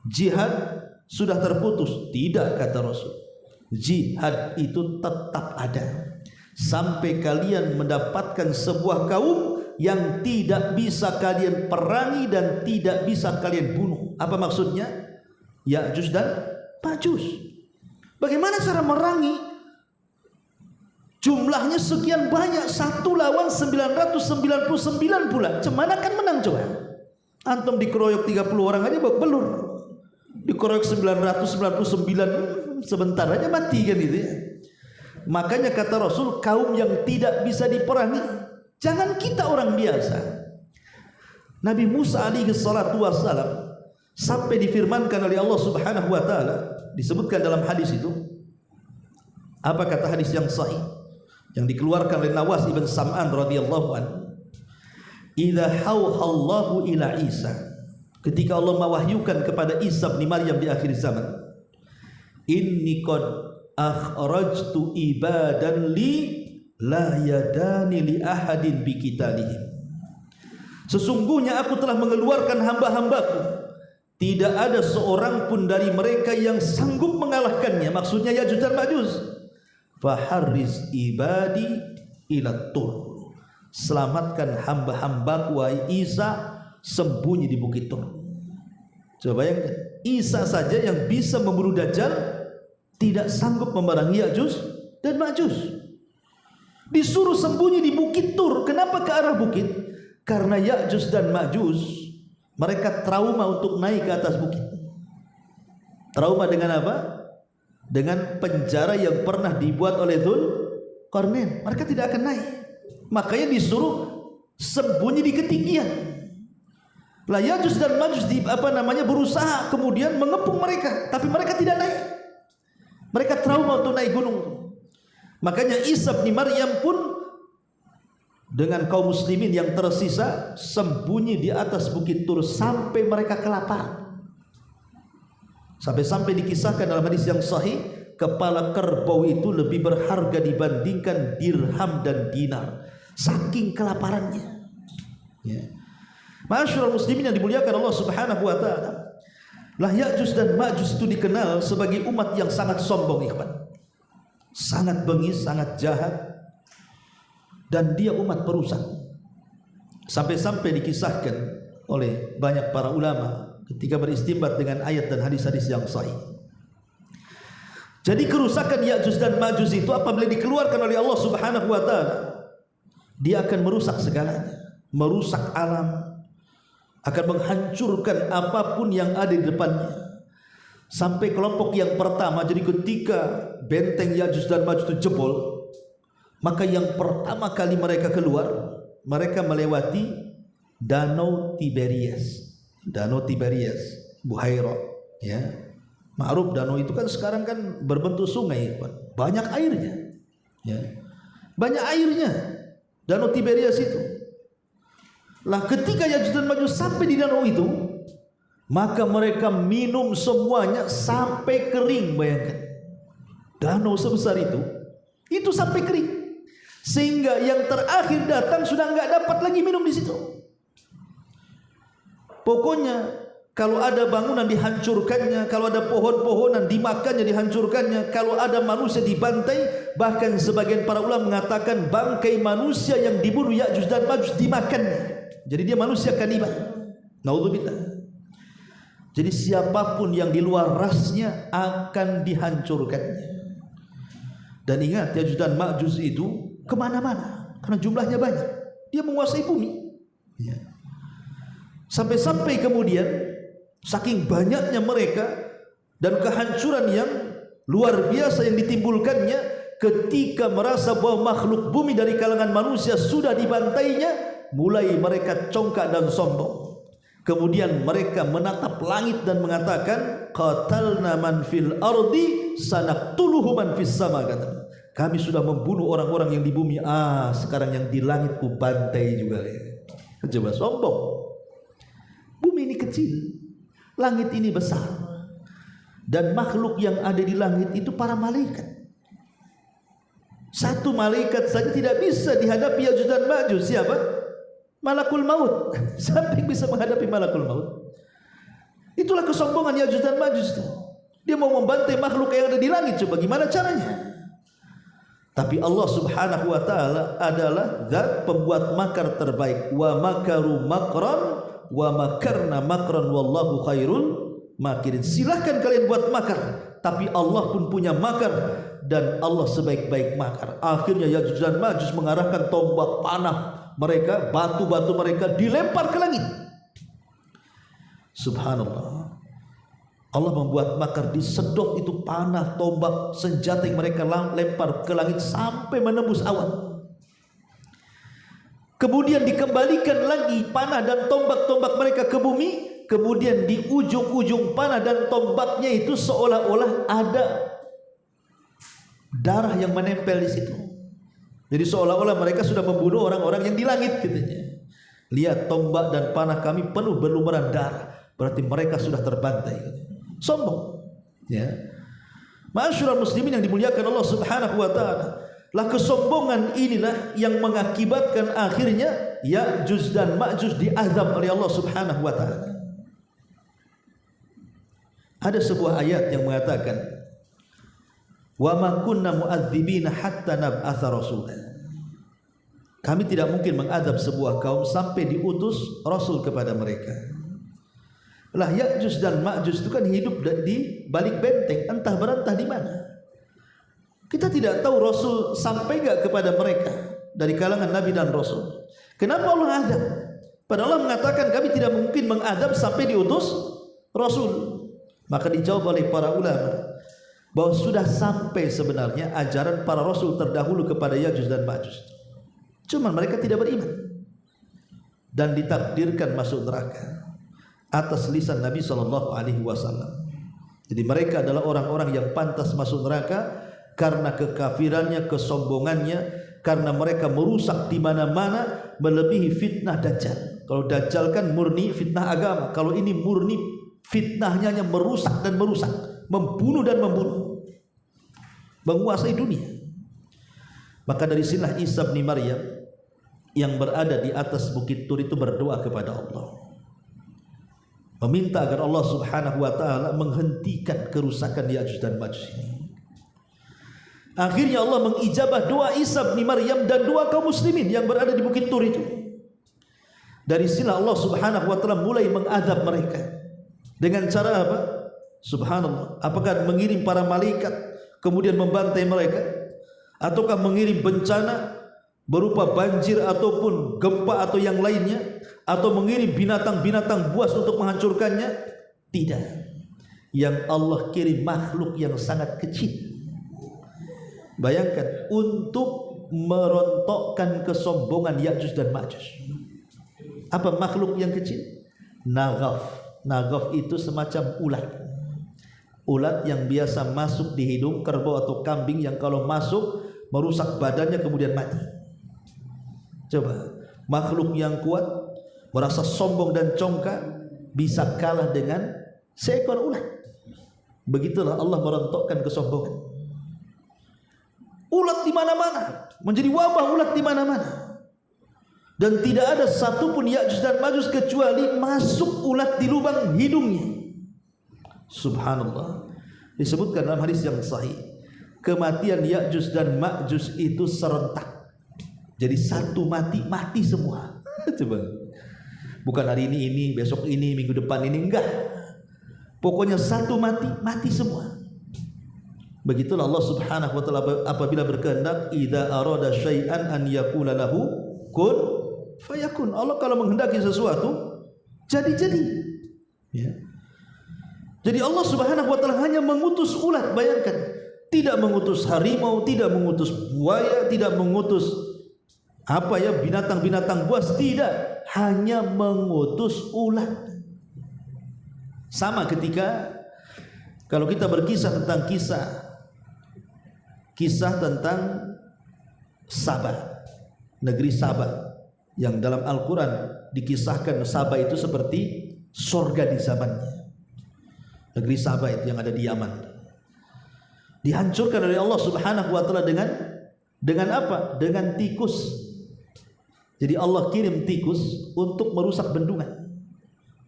jihad sudah terputus? Tidak, kata Rasul. Jihad itu tetap ada sampai kalian mendapatkan sebuah kaum yang tidak bisa kalian perangi dan tidak bisa kalian bunuh. Apa maksudnya? Ya'juj dan Ma'juj. Bagaimana cara merangi? Jumlahnya sekian banyak, 1 lawan 999 pula. Cemana kan menang coba? Antum dikeroyok 30 orang aja belur. Dikeroyok 999 sebentar aja mati kan gitu ya. Makanya kata Rasul, kaum yang tidak bisa diperangi. Jangan kita orang biasa. Nabi Musa alaihi salatu wassalam sampai difirmankan oleh Allah Subhanahu wa taala, disebutkan dalam hadis itu. Apa kata hadis yang sahih yang dikeluarkan oleh Nawas ibn Sam'an radhiyallahu anhu? Idza hauhallahu ila Isa, ketika Allah mewahyukan kepada Isa bin Maryam di akhir zaman, inni qad akhrajtu ibadan li la yadani li ahadin bi qitalihim. Sesungguhnya aku telah mengeluarkan hamba-hambaku, tidak ada seorang pun dari mereka yang sanggup mengalahkannya. Maksudnya Ya'juj dan Ma'juj. Faharriz ibadi ila Tur. Selamatkan hamba-hambaku wahai Isa, sembunyi di bukit Tur. Coba bayangkan, Isa saja yang bisa membunuh Dajjal tidak sanggup memerangi Ya'juj dan Ma'juj. Disuruh sembunyi di Bukit Tur. Kenapa ke arah bukit? Karena Ya'juj dan Ma'juj mereka trauma untuk naik ke atas bukit. Trauma dengan apa? Dengan penjara yang pernah dibuat oleh Dzulqarnain. Mereka tidak akan naik. Makanya disuruh sembunyi di ketinggian. Lah Ya'juj dan Ma'juj berusaha kemudian mengepung mereka, tapi mereka tidak naik. Mereka trauma untuk naik gunung. Makanya Isa bin Maryam pun dengan kaum muslimin yang tersisa sembunyi di atas Bukit Tur sampai mereka kelaparan. Sampai-sampai dikisahkan dalam hadis yang sahih, kepala kerbau itu lebih berharga dibandingkan dirham dan dinar, saking kelaparannya. Ya. Ma'asyiral muslimin yang dimuliakan Allah Subhanahu wa taala. Lah Ya'juj dan Ma'juj itu dikenal sebagai umat yang sangat sombong, ikhwan. Sangat bengis, sangat jahat, dan dia umat perusak. Sampai-sampai dikisahkan oleh banyak para ulama ketika beristimbat dengan ayat dan hadis-hadis yang sahih. Jadi kerusakan Ya'juj dan Ma'juj itu apabila dikeluarkan oleh Allah Subhanahu wa taala, dia akan merusak segalanya, merusak alam, akan menghancurkan apapun yang ada di depannya. Sampai kelompok yang pertama, jadi ketika benteng Ya'juj dan Ma'juj itu jebol, maka yang pertama kali mereka keluar, mereka melewati Danau Tiberias. Danau Tiberias, Buhairah, ya. Ma'ruf danau itu kan sekarang kan berbentuk sungai, banyak airnya, ya. Banyak airnya Danau Tiberias itu. Lah ketika Ya'juj dan Ma'juj sampai di danau itu, maka mereka minum semuanya sampai kering. Bayangkan, danau sebesar itu sampai kering, sehingga yang terakhir datang sudah nggak dapat lagi minum di situ. Pokoknya kalau ada bangunan dihancurkannya, kalau ada pohon-pohonan dimakannya, dihancurkannya, kalau ada manusia dibantai, bahkan sebagian para ulama mengatakan bangkai manusia yang dibunuh Ya'juj dan Ma'juj dimakannya. Jadi dia manusia kanibal. Naudzubillah. Jadi siapapun yang di luar rasnya akan dihancurkannya. Dan ingat, Ya'juj dan Ma'juj itu kemana-mana karena jumlahnya banyak. Dia menguasai bumi, ya. Sampai-sampai kemudian saking banyaknya mereka dan kehancuran yang luar biasa yang ditimbulkannya, ketika merasa bahwa makhluk bumi dari kalangan manusia sudah dibantainya, mulai mereka congkak dan sombong. Kemudian mereka menatap langit dan mengatakan, qatalna man fil ardi sanaqtuluhu man fis sama. Kata, kami sudah membunuh orang-orang yang di bumi, sekarang yang di langit ku bantai juga. Coba sombong. Bumi ini kecil, langit ini besar, dan makhluk yang ada di langit itu para malaikat. Satu malaikat saja tidak bisa dihadapi Ya'juj dan Ma'juj. Siapa? Malakul maut. Siapa yang bisa menghadapi malakul maut? Itulah kesombongan Ya'juj dan Ma'juj itu. Dia mau membantai makhluk yang ada di langit. Coba gimana caranya? Tapi Allah Subhanahu wa taala adalah zat pembuat makar terbaik. Wa makaru makran wa makarna makran wallahu khairul makirin. Silahkan kalian buat makar, tapi Allah pun punya makar dan Allah sebaik-baik makar. Akhirnya Ya'juj dan Ma'juj mengarahkan tombak panah mereka, batu-batu mereka dilempar ke langit. Subhanallah. Allah membuat makar, disedot itu panah, tombak, senjata yang mereka lempar ke langit sampai menembus awan. Kemudian dikembalikan lagi panah dan tombak-tombak mereka ke bumi. Kemudian di ujung-ujung panah dan tombaknya itu seolah-olah ada darah yang menempel di situ. Jadi seolah-olah mereka sudah membunuh orang-orang yang di langit, katanya. Lihat, tombak dan panah kami penuh berlumuran darah, berarti mereka sudah terbantai. Sombong, ya. Ma'asyiral muslimin yang dimuliakan Allah Subhanahu wa taala. Lah kesombongan inilah yang mengakibatkan akhirnya Ya'juj dan Ma'juj diazab oleh Allah Subhanahu wa taala. Ada sebuah ayat yang mengatakan, wa ma kunna mu'adzibina hatta nab'atsa rasulan. Kami tidak mungkin mengadab sebuah kaum sampai diutus rasul kepada mereka. Lah Ya'juj dan Ma'juj itu kan hidup di balik benteng, entah berentah di mana. Kita tidak tahu Rasul sampai enggak kepada mereka dari kalangan Nabi dan Rasul. Kenapa Allah azab? Padahal Allah mengatakan kami tidak mungkin mengadab sampai diutus Rasul. Maka dijawab oleh para ulama bahwa sudah sampai sebenarnya ajaran para Rasul terdahulu kepada Ya'juj dan Ma'juj. Cuma mereka tidak beriman dan ditakdirkan masuk neraka atas lisan Nabi SAW. Jadi mereka adalah orang-orang yang pantas masuk neraka karena kekafirannya, kesombongannya, karena mereka merusak di mana-mana melebihi fitnah Dajjal. Kalau Dajjal kan murni fitnah agama, kalau ini murni fitnahnya hanya merusak dan merusak, membunuh dan membunuh, menguasai dunia. Maka dari sinilah Isa bin Maryam yang berada di atas bukit Tur itu berdoa kepada Allah, meminta agar Allah Subhanahu wa taala menghentikan kerusakan Ya'juj dan Ma'juj ini. Akhirnya Allah mengijabah doa Isa bin Maryam dan doa kaum muslimin yang berada di bukit Tur itu. Dari sinilah Allah Subhanahu wa taala mulai mengadab mereka. Dengan cara apa? Subhanallah. Apakah mengirim para malaikat kemudian membantai mereka, ataukah mengirim bencana berupa banjir ataupun gempa atau yang lainnya, atau mengirim binatang-binatang buas untuk menghancurkannya? Tidak. Yang Allah kirim makhluk yang sangat kecil. Bayangkan, untuk merontokkan kesombongan Ya'juj dan Ma'juj. Apa makhluk yang kecil? Naghaf. Naghaf itu semacam ulat. Ulat yang biasa masuk di hidung kerbau atau kambing, yang kalau masuk merusak badannya kemudian mati. Coba, makhluk yang kuat, merasa sombong dan congkak, bisa kalah dengan seekor ulat. Begitulah Allah merontokkan kesombongan. Ulat di mana-mana, menjadi wabah ulat di mana-mana. Dan tidak ada satupun Ya'juj dan Ma'juj kecuali masuk ulat di lubang hidungnya. Subhanallah. Disebutkan dalam hadis yang sahih, kematian Ya'juj dan Ma'juj itu serentak. Jadi satu mati, mati semua. Coba. Bukan hari ini, besok ini, minggu depan ini, enggak. Pokoknya satu mati, mati semua. Begitulah Allah Subhanahu wa taala apabila berkehendak, idza arada syai'an an yaqula lahu kun fayakun. Allah kalau menghendaki sesuatu jadi. Ya. Jadi Allah Subhanahu wa taala hanya mengutus ulat, bayangkan. Tidak mengutus harimau, tidak mengutus buaya, tidak mengutus binatang-binatang buas, tidak, hanya mengutus ulat. Sama ketika kalau kita berkisah tentang kisah tentang Sabah, negeri Sabah, yang dalam Al-Quran dikisahkan Sabah itu seperti surga di zamannya. Negeri Sabah itu yang ada di Yaman dihancurkan oleh Allah Subhanahu wa taala dengan apa? Dengan tikus. Jadi Allah kirim tikus untuk merusak bendungan,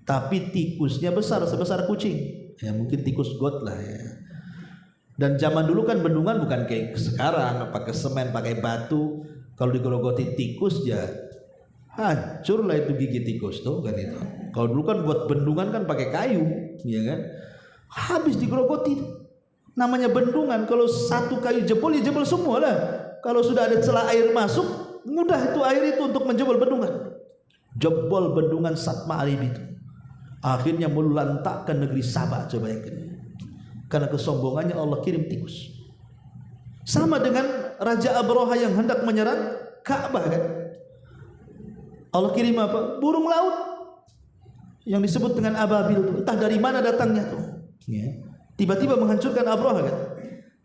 tapi tikusnya besar, sebesar kucing. Ya mungkin tikus got lah ya. Dan zaman dulu kan bendungan bukan kayak sekarang pakai semen, pakai batu. Kalau digerogoti tikus ya hancur lah itu gigi tikus tuh kan itu. Kalau dulu kan buat bendungan kan pakai kayu, ya kan? Habis digerogoti. Namanya bendungan, kalau satu kayu jebol ya jebol semua lah. Kalau sudah ada celah air masuk, mudah itu air itu untuk menjebol bendungan. Jebol bendungan Satma Arib itu. Akhirnya melantakkan negeri Sabah, coba bayangkan. Karena kesombongannya Allah kirim tikus. Sama dengan Raja Abraha yang hendak menyerang Ka'bah kan. Allah kirim apa? Burung laut yang disebut dengan ababil. Entah dari mana datangnya tuh. Ya. Tiba-tiba menghancurkan Abraha kan.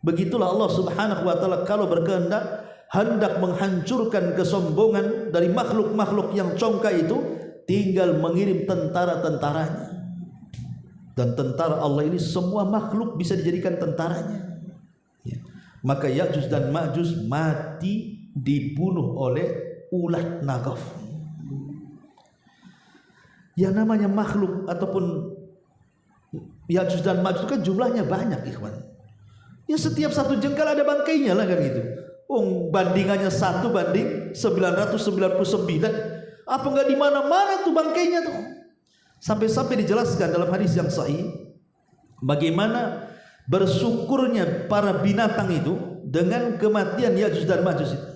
Begitulah Allah Subhanahu wa taala kalau berkehendak hendak menghancurkan kesombongan dari makhluk-makhluk yang congkak itu, tinggal mengirim tentara-tentaranya. Dan tentara Allah ini semua makhluk bisa dijadikan tentaranya. Ya. Maka Ya'juj dan Ma'juj mati dibunuh oleh ulat naghaf. Yang namanya makhluk ataupun Ya'juj dan Ma'juj kan jumlahnya banyak, ikhwan. Ya setiap satu jengkal ada bangkainya lah kan gitu. Bandingannya 1 banding 999. Apa enggak di mana-mana tuh bangkainya tuh. Sampai-sampai dijelaskan dalam hadis yang sahih bagaimana bersyukurnya para binatang itu, dengan kematian Ya'juj dan Ma'juj itu.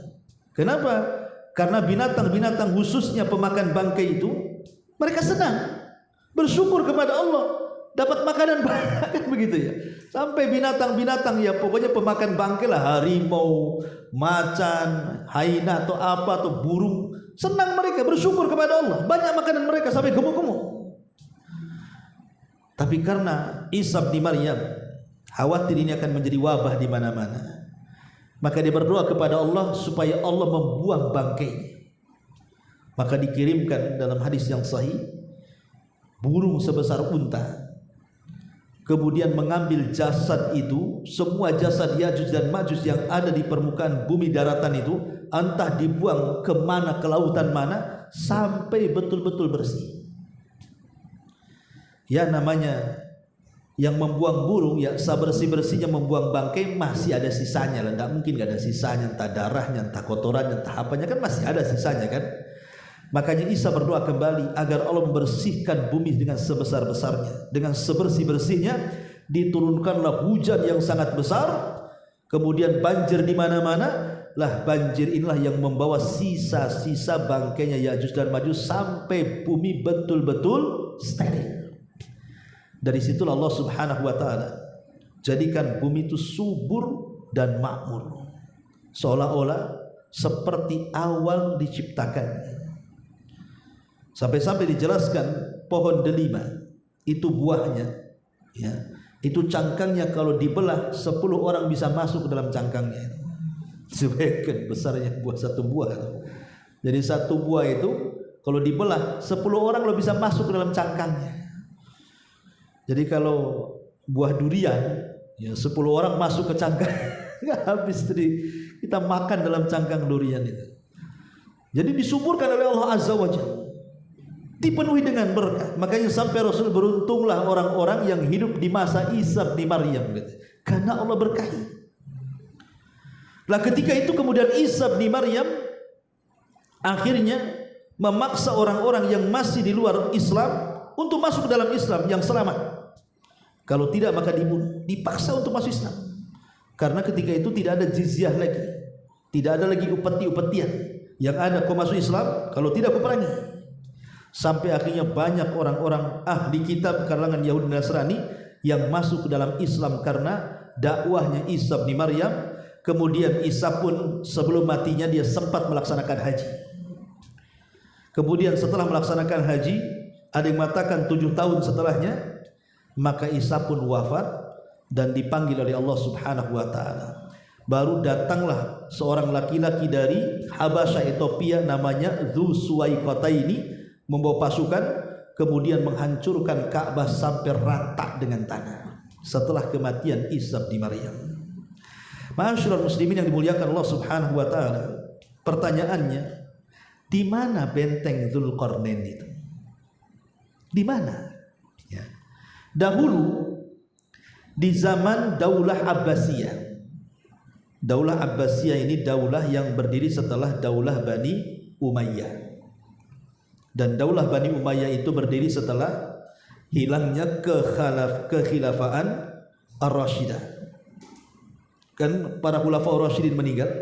Kenapa? Karena binatang-binatang khususnya pemakan bangkai itu mereka senang, bersyukur kepada Allah, dapat makanan banyak kan begitu ya. Sampai binatang-binatang ya pokoknya pemakan bangkai lah, harimau, macan, hyena atau apa atau burung, senang mereka, bersyukur kepada Allah, banyak makanan mereka sampai gemuk-gemuk. Tapi karena Isa bin Maryam khawatir ini akan menjadi wabah di mana-mana, maka dia berdoa kepada Allah supaya Allah membuang bangkainya. Maka dikirimkan dalam hadis yang sahih burung sebesar unta, kemudian mengambil jasad itu, semua jasad Ya'juj dan Ma'juj yang ada di permukaan bumi daratan itu, entah dibuang ke mana, ke lautan mana, sampai betul-betul bersih. Ya namanya yang membuang burung ya sebersih-bersihnya membuang bangkai masih ada sisanya lah, tidak mungkin gak ada sisanya, entah darahnya, entah kotorannya, entah apanya, kan masih ada sisanya kan. Makanya Isa berdoa kembali agar Allah membersihkan bumi dengan sebesar-besarnya, dengan sebersih-bersihnya, diturunkanlah hujan yang sangat besar, kemudian banjir di mana-mana. Lah banjir inilah yang membawa sisa-sisa bangkainya Ya'juj dan Ma'juj sampai bumi betul-betul steril. Dari situlah Allah Subhanahu wa taala jadikan bumi itu subur dan makmur, seolah-olah seperti awal diciptakannya. Sampai-sampai dijelaskan pohon delima itu buahnya ya, itu cangkangnya kalau dibelah 10 orang bisa masuk ke dalam cangkangnya. Sebagian besarnya buah satu buah. Jadi satu buah itu kalau dibelah 10 orang lo bisa masuk ke dalam cangkangnya. Jadi kalau buah durian ya 10 orang masuk ke cangkang nggak habis tadi kita makan dalam cangkang durian itu. Jadi disuburkan oleh Allah Azza wa Jalla, dipenuhi dengan berkah. Makanya sampai Rasul beruntunglah orang-orang yang hidup di masa Isa bin Maryam gitu. Karena Allah berkahi. Lah ketika itu kemudian Isa bin Maryam akhirnya memaksa orang-orang yang masih di luar Islam untuk masuk ke dalam Islam yang selamat. Kalau tidak maka dibunuh, dipaksa untuk masuk Islam. Karena ketika itu tidak ada jizyah lagi, tidak ada lagi upeti-upetian. Yang ada kau masuk Islam, kalau tidak kau perangi. Sampai akhirnya banyak orang-orang ahli kitab kalangan Yahudi dan Nasrani yang masuk ke dalam Islam karena dakwahnya Isa bin Maryam. Kemudian Isa pun sebelum matinya dia sempat melaksanakan haji. Kemudian setelah melaksanakan haji, ada yang mengatakan 7 tahun setelahnya, maka Isa pun wafat dan dipanggil oleh Allah Subhanahu wa taala. Baru datanglah seorang laki-laki dari Habasyah Ethiopia namanya Dzu Suwaikataini membawa pasukan kemudian menghancurkan Ka'bah sampai rata dengan tanah setelah kematian Isa bin Maryam. Ma'asyiral muslimin yang dimuliakan Allah Subhanahu wa taala, pertanyaannya, di mana benteng Dzulqarnain itu? Di mana? Ya. Dahulu di zaman Daulah Abbasiyah. Daulah Abbasiyah ini daulah yang berdiri setelah Daulah Bani Umayyah. Dan Daulah Bani Umayyah itu berdiri setelah hilangnya kekhilafaan Ar-Rasyidah. Kan para khulafa Ar-Rasyidin meninggal,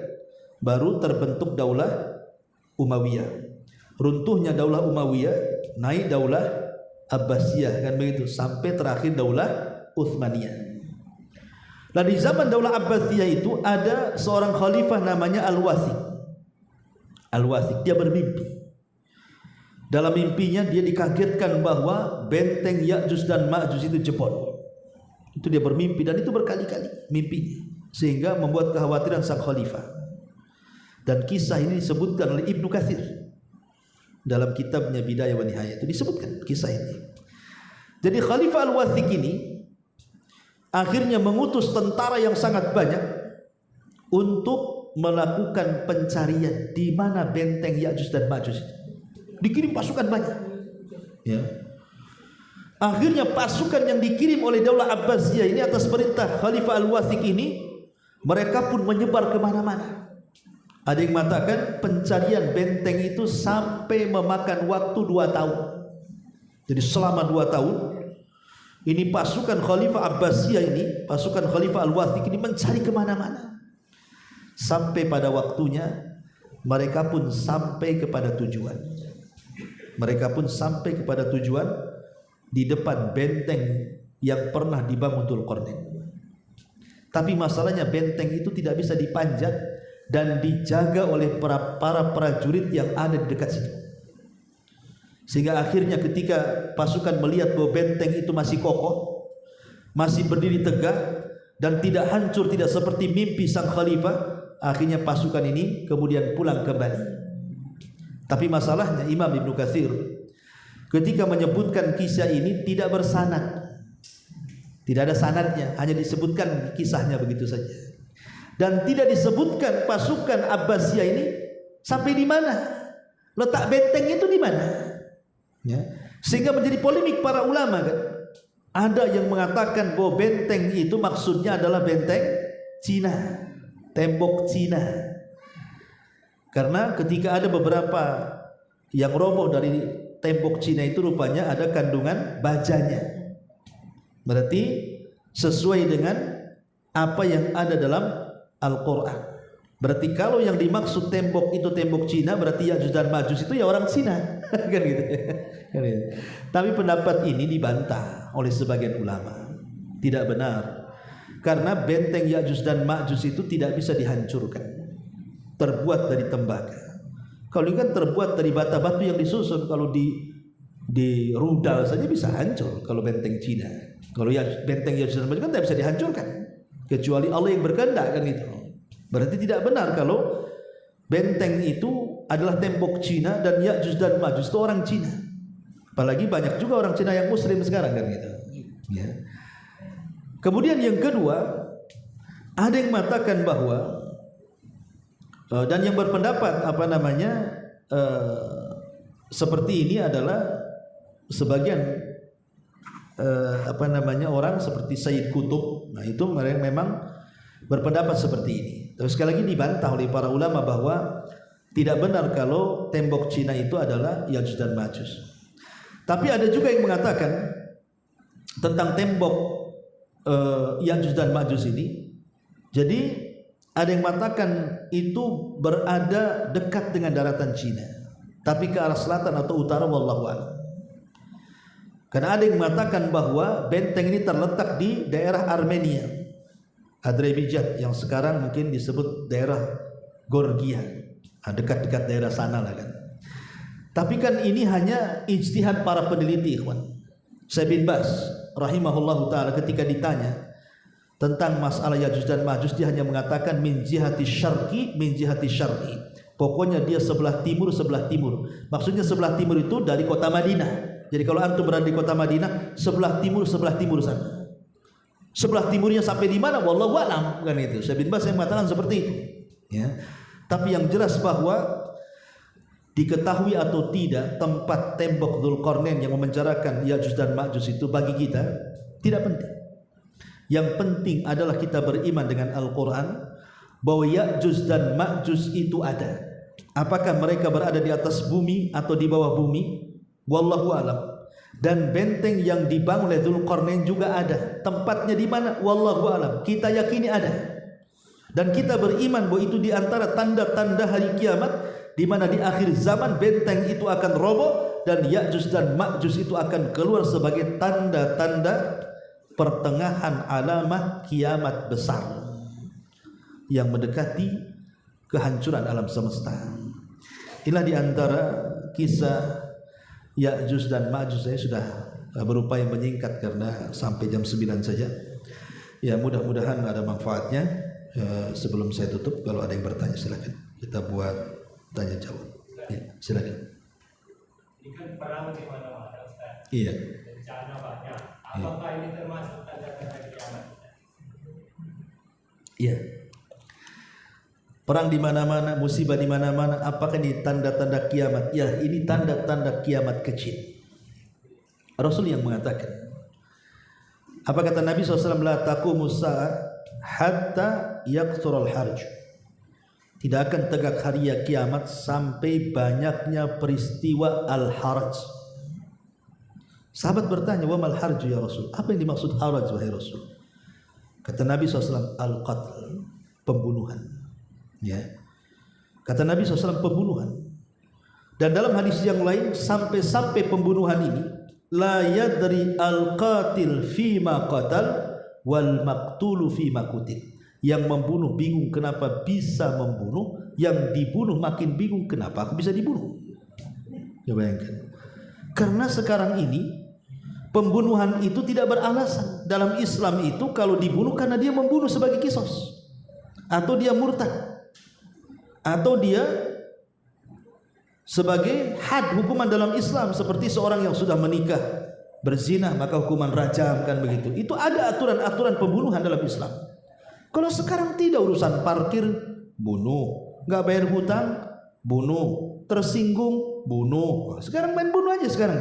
baru terbentuk Daulah Umayyah. Runtuhnya Daulah Umayyah, naik Daulah Abbasiyah, kan begitu, sampai terakhir Daulah Utsmaniyah. Nah di zaman Daulah Abbasiyah itu ada seorang khalifah namanya Al-Wathiq. Al-Wathiq dia bermimpi. Dalam mimpinya dia dikagetkan bahwa benteng Ya'juj dan Ma'juj itu jebol. Itu dia bermimpi dan itu berkali-kali mimpinya, sehingga membuat kekhawatiran sang khalifah. Dan kisah ini disebutkan oleh Ibnu Katsir dalam kitabnya Bidayah wa Nihayah, itu disebutkan kisah ini. Jadi Khalifah Al-Wathiq ini akhirnya mengutus tentara yang sangat banyak untuk melakukan pencarian di mana benteng Ya'juj dan Ma'juj itu. Dikirim pasukan banyak. Ya. Akhirnya pasukan yang dikirim oleh Daulah Abbasiyah ini atas perintah Khalifah Al-Wathiq ini, mereka pun menyebar kemana-mana. Ada yang mengatakan pencarian benteng itu sampai memakan waktu 2 tahun. Jadi selama 2 tahun ini pasukan Khalifah Abbasiyah ini, pasukan Khalifah Al-Wathiq ini mencari kemana-mana. sampai pada waktunya mereka pun sampai kepada tujuan. Mereka pun sampai kepada tujuan di depan benteng yang pernah dibangun Dzulqarnain. Tapi masalahnya benteng itu tidak bisa dipanjat dan dijaga oleh para prajurit yang ada di dekat situ. Sehingga akhirnya ketika pasukan melihat bahwa benteng itu masih kokoh, masih berdiri tegak dan tidak hancur, tidak seperti mimpi sang khalifah, akhirnya pasukan ini kemudian pulang kembali. Tapi masalahnya Imam Ibnu Katsir ketika menyebutkan kisah ini tidak bersanad. Tidak ada sanadnya, hanya disebutkan kisahnya begitu saja. Dan tidak disebutkan pasukan Abbasiyah ini sampai di mana, letak benteng itu di mana. Ya. Sehingga menjadi polemik para ulama kan. Ada yang mengatakan bahwa benteng itu maksudnya adalah benteng Cina, tembok Cina. Karena ketika ada beberapa yang roboh dari tembok Cina itu rupanya ada kandungan bajanya. Berarti sesuai dengan apa yang ada dalam Al-Quran. Berarti kalau yang dimaksud tembok itu tembok Cina, berarti Ya'juj dan Ma'juj itu ya orang Cina. Kan gitu. Tapi pendapat ini dibantah oleh sebagian ulama. Tidak benar. Karena benteng Ya'juj dan Ma'juj itu tidak bisa dihancurkan. Terbuat dari tembaga. Kalau ini kan terbuat dari bata-batu yang disusun. Kalau di rudal saja bisa hancur kalau benteng Cina. Kalau ya benteng Ya'juj dan Ma'juj kan tidak bisa dihancurkan kecuali Allah yang berkehendak kan itu. Berarti tidak benar kalau benteng itu adalah tembok Cina dan Ya'juj dan Ma'juj itu orang Cina. Apalagi banyak juga orang Cina yang muslim sekarang kan gitu. Ya. Kemudian yang kedua, ada yang mengatakan bahwa dan yang berpendapat seperti ini adalah sebagian orang seperti Sayyid Qutb. Nah itu mereka memang berpendapat seperti ini. Terus sekali lagi dibantah oleh para ulama bahwa tidak benar kalau tembok Cina itu adalah Ya'juj dan Ma'juj. Tapi ada juga yang mengatakan tentang tembok Ya'juj dan Ma'juj ini. Jadi ada yang mengatakan itu berada dekat dengan daratan Cina, tapi ke arah selatan atau utara, wallahu a'lam. Karena ada yang mengatakan bahwa benteng ini terletak di daerah Armenia, Azerbaijan, yang sekarang mungkin disebut daerah Georgia, dekat-dekat daerah sana lah kan. Tapi kan ini hanya ijtihad para peneliti, ikhwan. Syekh bin Baz rahimahullahu taala ketika ditanya tentang masalah Ya'juj dan Ma'juj, dia hanya mengatakan min jihati syarqi, min jihati syarqi. Pokoknya dia sebelah timur. Maksudnya sebelah timur itu dari kota Madinah. Jadi kalau antum berada di kota Madinah, sebelah timur sana. Sebelah timurnya sampai di mana? Wallahu a'lam, kan itu. Syekh bin Baz yang mengatakan seperti itu. Ya. Tapi yang jelas bahwa diketahui atau tidak tempat tembok Dzulqarnain yang memenjarakan Ya'juj dan Ma'juj itu bagi kita tidak penting. Yang penting adalah kita beriman dengan Al-Quran bahwa Ya'juj dan Ma'juj itu ada. Apakah mereka berada di atas bumi atau di bawah bumi? Wallahu alam. Dan benteng yang dibangun oleh Dzulqarnain juga ada. Tempatnya di mana? Wallahu alam. Kita yakini ada. Dan kita beriman bahwa itu di antara tanda-tanda hari kiamat, di mana di akhir zaman benteng itu akan roboh dan Ya'juj dan Ma'juj itu akan keluar sebagai tanda-tanda pertengahan alamah kiamat besar yang mendekati kehancuran alam semesta. Inilah di antara kisah Ya'juj dan Ma'juj. Saya sudah berupaya menyingkat karena sampai jam 9 saja. Ya, mudah-mudahan ada manfaatnya. Sebelum saya tutup, kalau ada yang bertanya silakan. Kita buat tanya jawab. Ya, silakan. Ini kan perang di mana-mana, Ustaz. Iya. Bencana banyak. Apakah ini termasuk tanda-tanda kiamat? Iya. Perang di mana-mana, musibah di mana-mana, apakah ini tanda-tanda kiamat? Ya, ini tanda-tanda kiamat kecil. Rasul yang mengatakan. Apa kata Nabi SAW? La taqumu sa'at hatta yaqsural harj. Tidak akan tegak hari kiamat sampai banyaknya peristiwa al-haraj. Sahabat bertanya, wa mal harju ya Rasul? Apa yang dimaksud haraj wahai Rasul? Kata Nabi SAW, al-qatl, pembunuhan. Ya. Kata Nabi SAW pembunuhan. Dan dalam hadis yang lain sampai pembunuhan ini la yadri al-qatil fima qatal wal maqtulu fima qutil. Yang membunuh bingung kenapa bisa membunuh, yang dibunuh makin bingung kenapa aku bisa dibunuh. Ya bayangkan. Karena sekarang ini pembunuhan itu tidak beralasan. Dalam Islam itu kalau dibunuh karena dia membunuh sebagai kisos, atau dia murtad, atau dia sebagai had hukuman dalam Islam, seperti seorang yang sudah menikah berzina maka hukuman rajam, kan begitu. Itu ada aturan-aturan pembunuhan dalam Islam. Kalau sekarang tidak, urusan parkir bunuh, nggak bayar hutang bunuh, tersinggung bunuh. Sekarang main bunuh aja sekarang.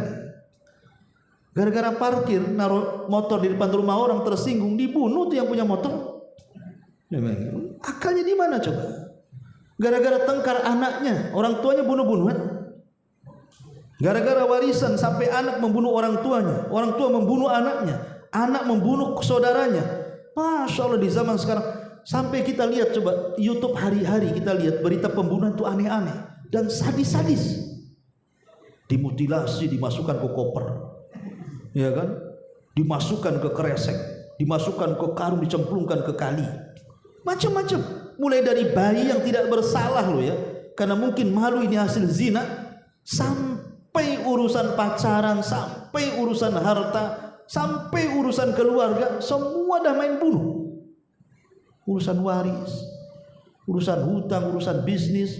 Gara-gara parkir naruh motor di depan rumah orang, tersinggung dibunuh tuh yang punya motor. Akalnya di mana coba? Gara-gara tengkar anaknya, orang tuanya bunuh-bunuhan. Gara-gara warisan sampai anak membunuh orang tuanya, orang tua membunuh anaknya, anak membunuh saudaranya. Masya Allah, di zaman sekarang sampai kita lihat coba YouTube hari-hari, kita lihat berita pembunuhan itu aneh-aneh dan sadis-sadis. Dimutilasi, dimasukkan ke koper, ya kan? Dimasukkan ke kresek, dimasukkan ke karung, dicemplungkan ke kali. Macam-macam. Mulai dari bayi yang tidak bersalah loh ya, karena mungkin malu ini hasil zina, sampai urusan pacaran, sampai urusan harta, sampai urusan keluarga, semua dah main bunuh. Urusan waris, urusan hutang, urusan bisnis.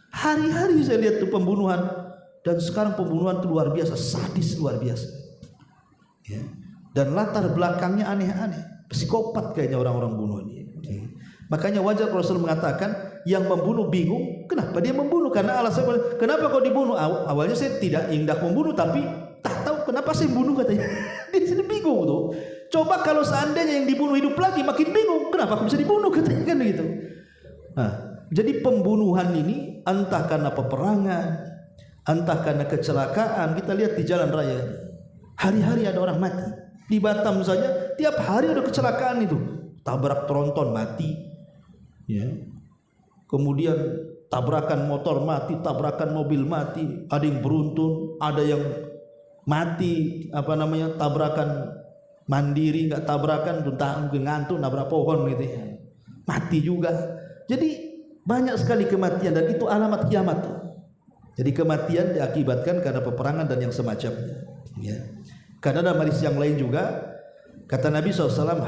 Hari-hari saya lihat tuh pembunuhan. Dan sekarang pembunuhan itu luar biasa, sadis luar biasa ya. Dan latar belakangnya aneh-aneh, psikopat kayaknya orang-orang bunuh ini. Makanya wajar Rasul mengatakan yang membunuh bingung kenapa dia membunuh, karena alasan kenapa kau dibunuh. Awalnya saya tidak hendak membunuh, tapi tak tahu kenapa saya bunuh, katanya. Di sini bingung tuh. Coba kalau seandainya yang dibunuh hidup lagi, makin bingung kenapa aku bisa dibunuh, katanya, kan begitu. Nah, jadi pembunuhan ini entah karena peperangan, entah karena kecelakaan. Kita lihat di jalan raya hari-hari ada orang mati. Di Batam saja tiap hari ada kecelakaan itu, tabrak tronton mati ya, kemudian tabrakan motor mati, tabrakan mobil mati, ada yang beruntun, ada yang mati tabrakan mandiri, nggak tabrakan ngantuk nabrak pohon gitu ya, mati juga. Jadi banyak sekali kematian, dan itu alamat kiamat. Jadi kematian diakibatkan karena peperangan dan yang semacamnya ya. Karena dalam hadis yang lain juga kata Nabi SAW,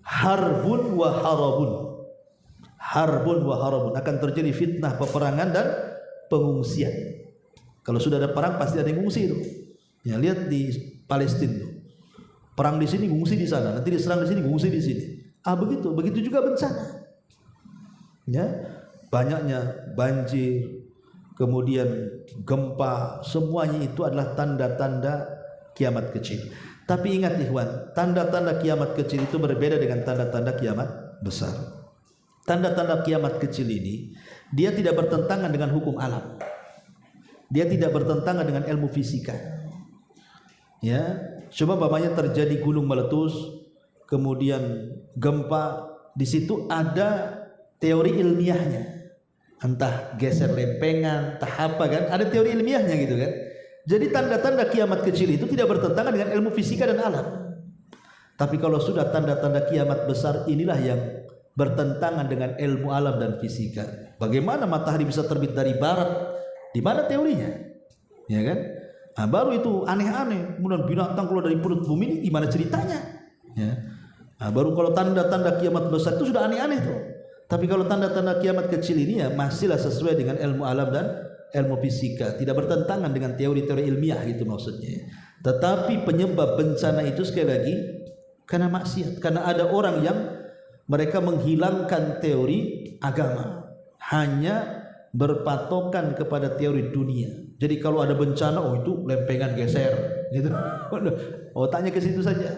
harbun wa harabun, akan terjadi fitnah, peperangan dan pengungsian. Kalau sudah ada perang pasti ada yang ngungsi itu. Ya, lihat di Palestina tuh. Perang di sini ngungsi di sana, nanti diserang di sini ngungsi di sini. Begitu juga bencana. Ya, banyaknya banjir, kemudian gempa, semuanya itu adalah tanda-tanda kiamat kecil. Tapi ingat ikhwan, tanda-tanda kiamat kecil itu berbeda dengan tanda-tanda kiamat besar. Tanda-tanda kiamat kecil ini dia tidak bertentangan dengan hukum alam. Dia tidak bertentangan dengan ilmu fisika. Ya, coba bapaknya terjadi gunung meletus, kemudian gempa, di situ ada teori ilmiahnya. Entah geser lempengan, entah apa kan, ada teori ilmiahnya gitu kan. Jadi tanda-tanda kiamat kecil itu tidak bertentangan dengan ilmu fisika dan alam. Tapi kalau sudah tanda-tanda kiamat besar, inilah yang bertentangan dengan ilmu alam dan fisika. Bagaimana matahari bisa terbit dari barat? Di mana teorinya? Ya kan? Nah, baru itu aneh-aneh. Kemudian binatang keluar dari perut bumi ini gimana ceritanya? Ya. Nah, baru kalau tanda-tanda kiamat besar itu sudah aneh-aneh tuh. Tapi kalau tanda-tanda kiamat kecil ini ya masihlah sesuai dengan ilmu alam dan ilmu fisika, tidak bertentangan dengan teori-teori ilmiah gitu maksudnya. Tetapi penyebab bencana itu sekali lagi karena maksiat, karena ada orang yang mereka menghilangkan teori agama, hanya berpatokan kepada teori dunia. Jadi kalau ada bencana, oh itu lempengan geser gitu. Otaknya ke situ saja.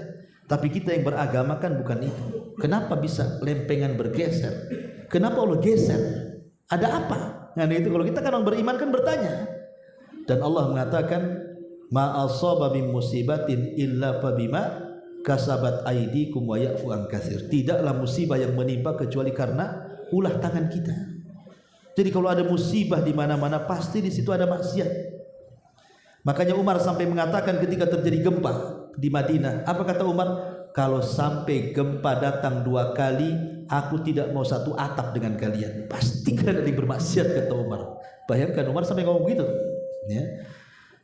Tapi kita yang beragama kan bukan itu. Kenapa bisa lempengan bergeser? Kenapa Allah geser? Ada apa? Nah itu kalau kita kan orang beriman kan bertanya. Dan Allah mengatakan, ma asaba min musibatin illa fabima kasabat aydikum wa ya'fu an katsir. Tidaklah musibah yang menimpa kecuali karena ulah tangan kita. Jadi kalau ada musibah di mana-mana pasti di situ ada maksiat. Makanya Umar sampai mengatakan ketika terjadi gempa di Madinah, apa kata Umar? Kalau sampai gempa datang 2 kali, aku tidak mau satu atap dengan kalian. Pasti kalian ada yang bermaksiat, kata Umar. Bayangkan Umar sampai ngomong begitu. Ya.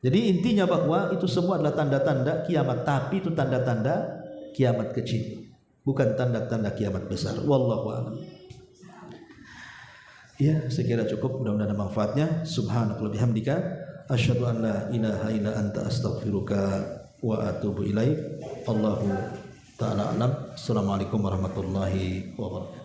Jadi intinya bahwa itu semua adalah tanda-tanda kiamat, tapi itu tanda-tanda kiamat kecil, bukan tanda-tanda kiamat besar. Wallahu a'lam. Ya, saya kira cukup, mudah-mudahan ada manfaatnya. Subhanakallahumma bihamdika asyhadu an la ilaha illa anta astaghfiruka wa atubu ilaik. Allahu ta'ala alam. Assalamualaikum warahmatullahi wabarakatuh.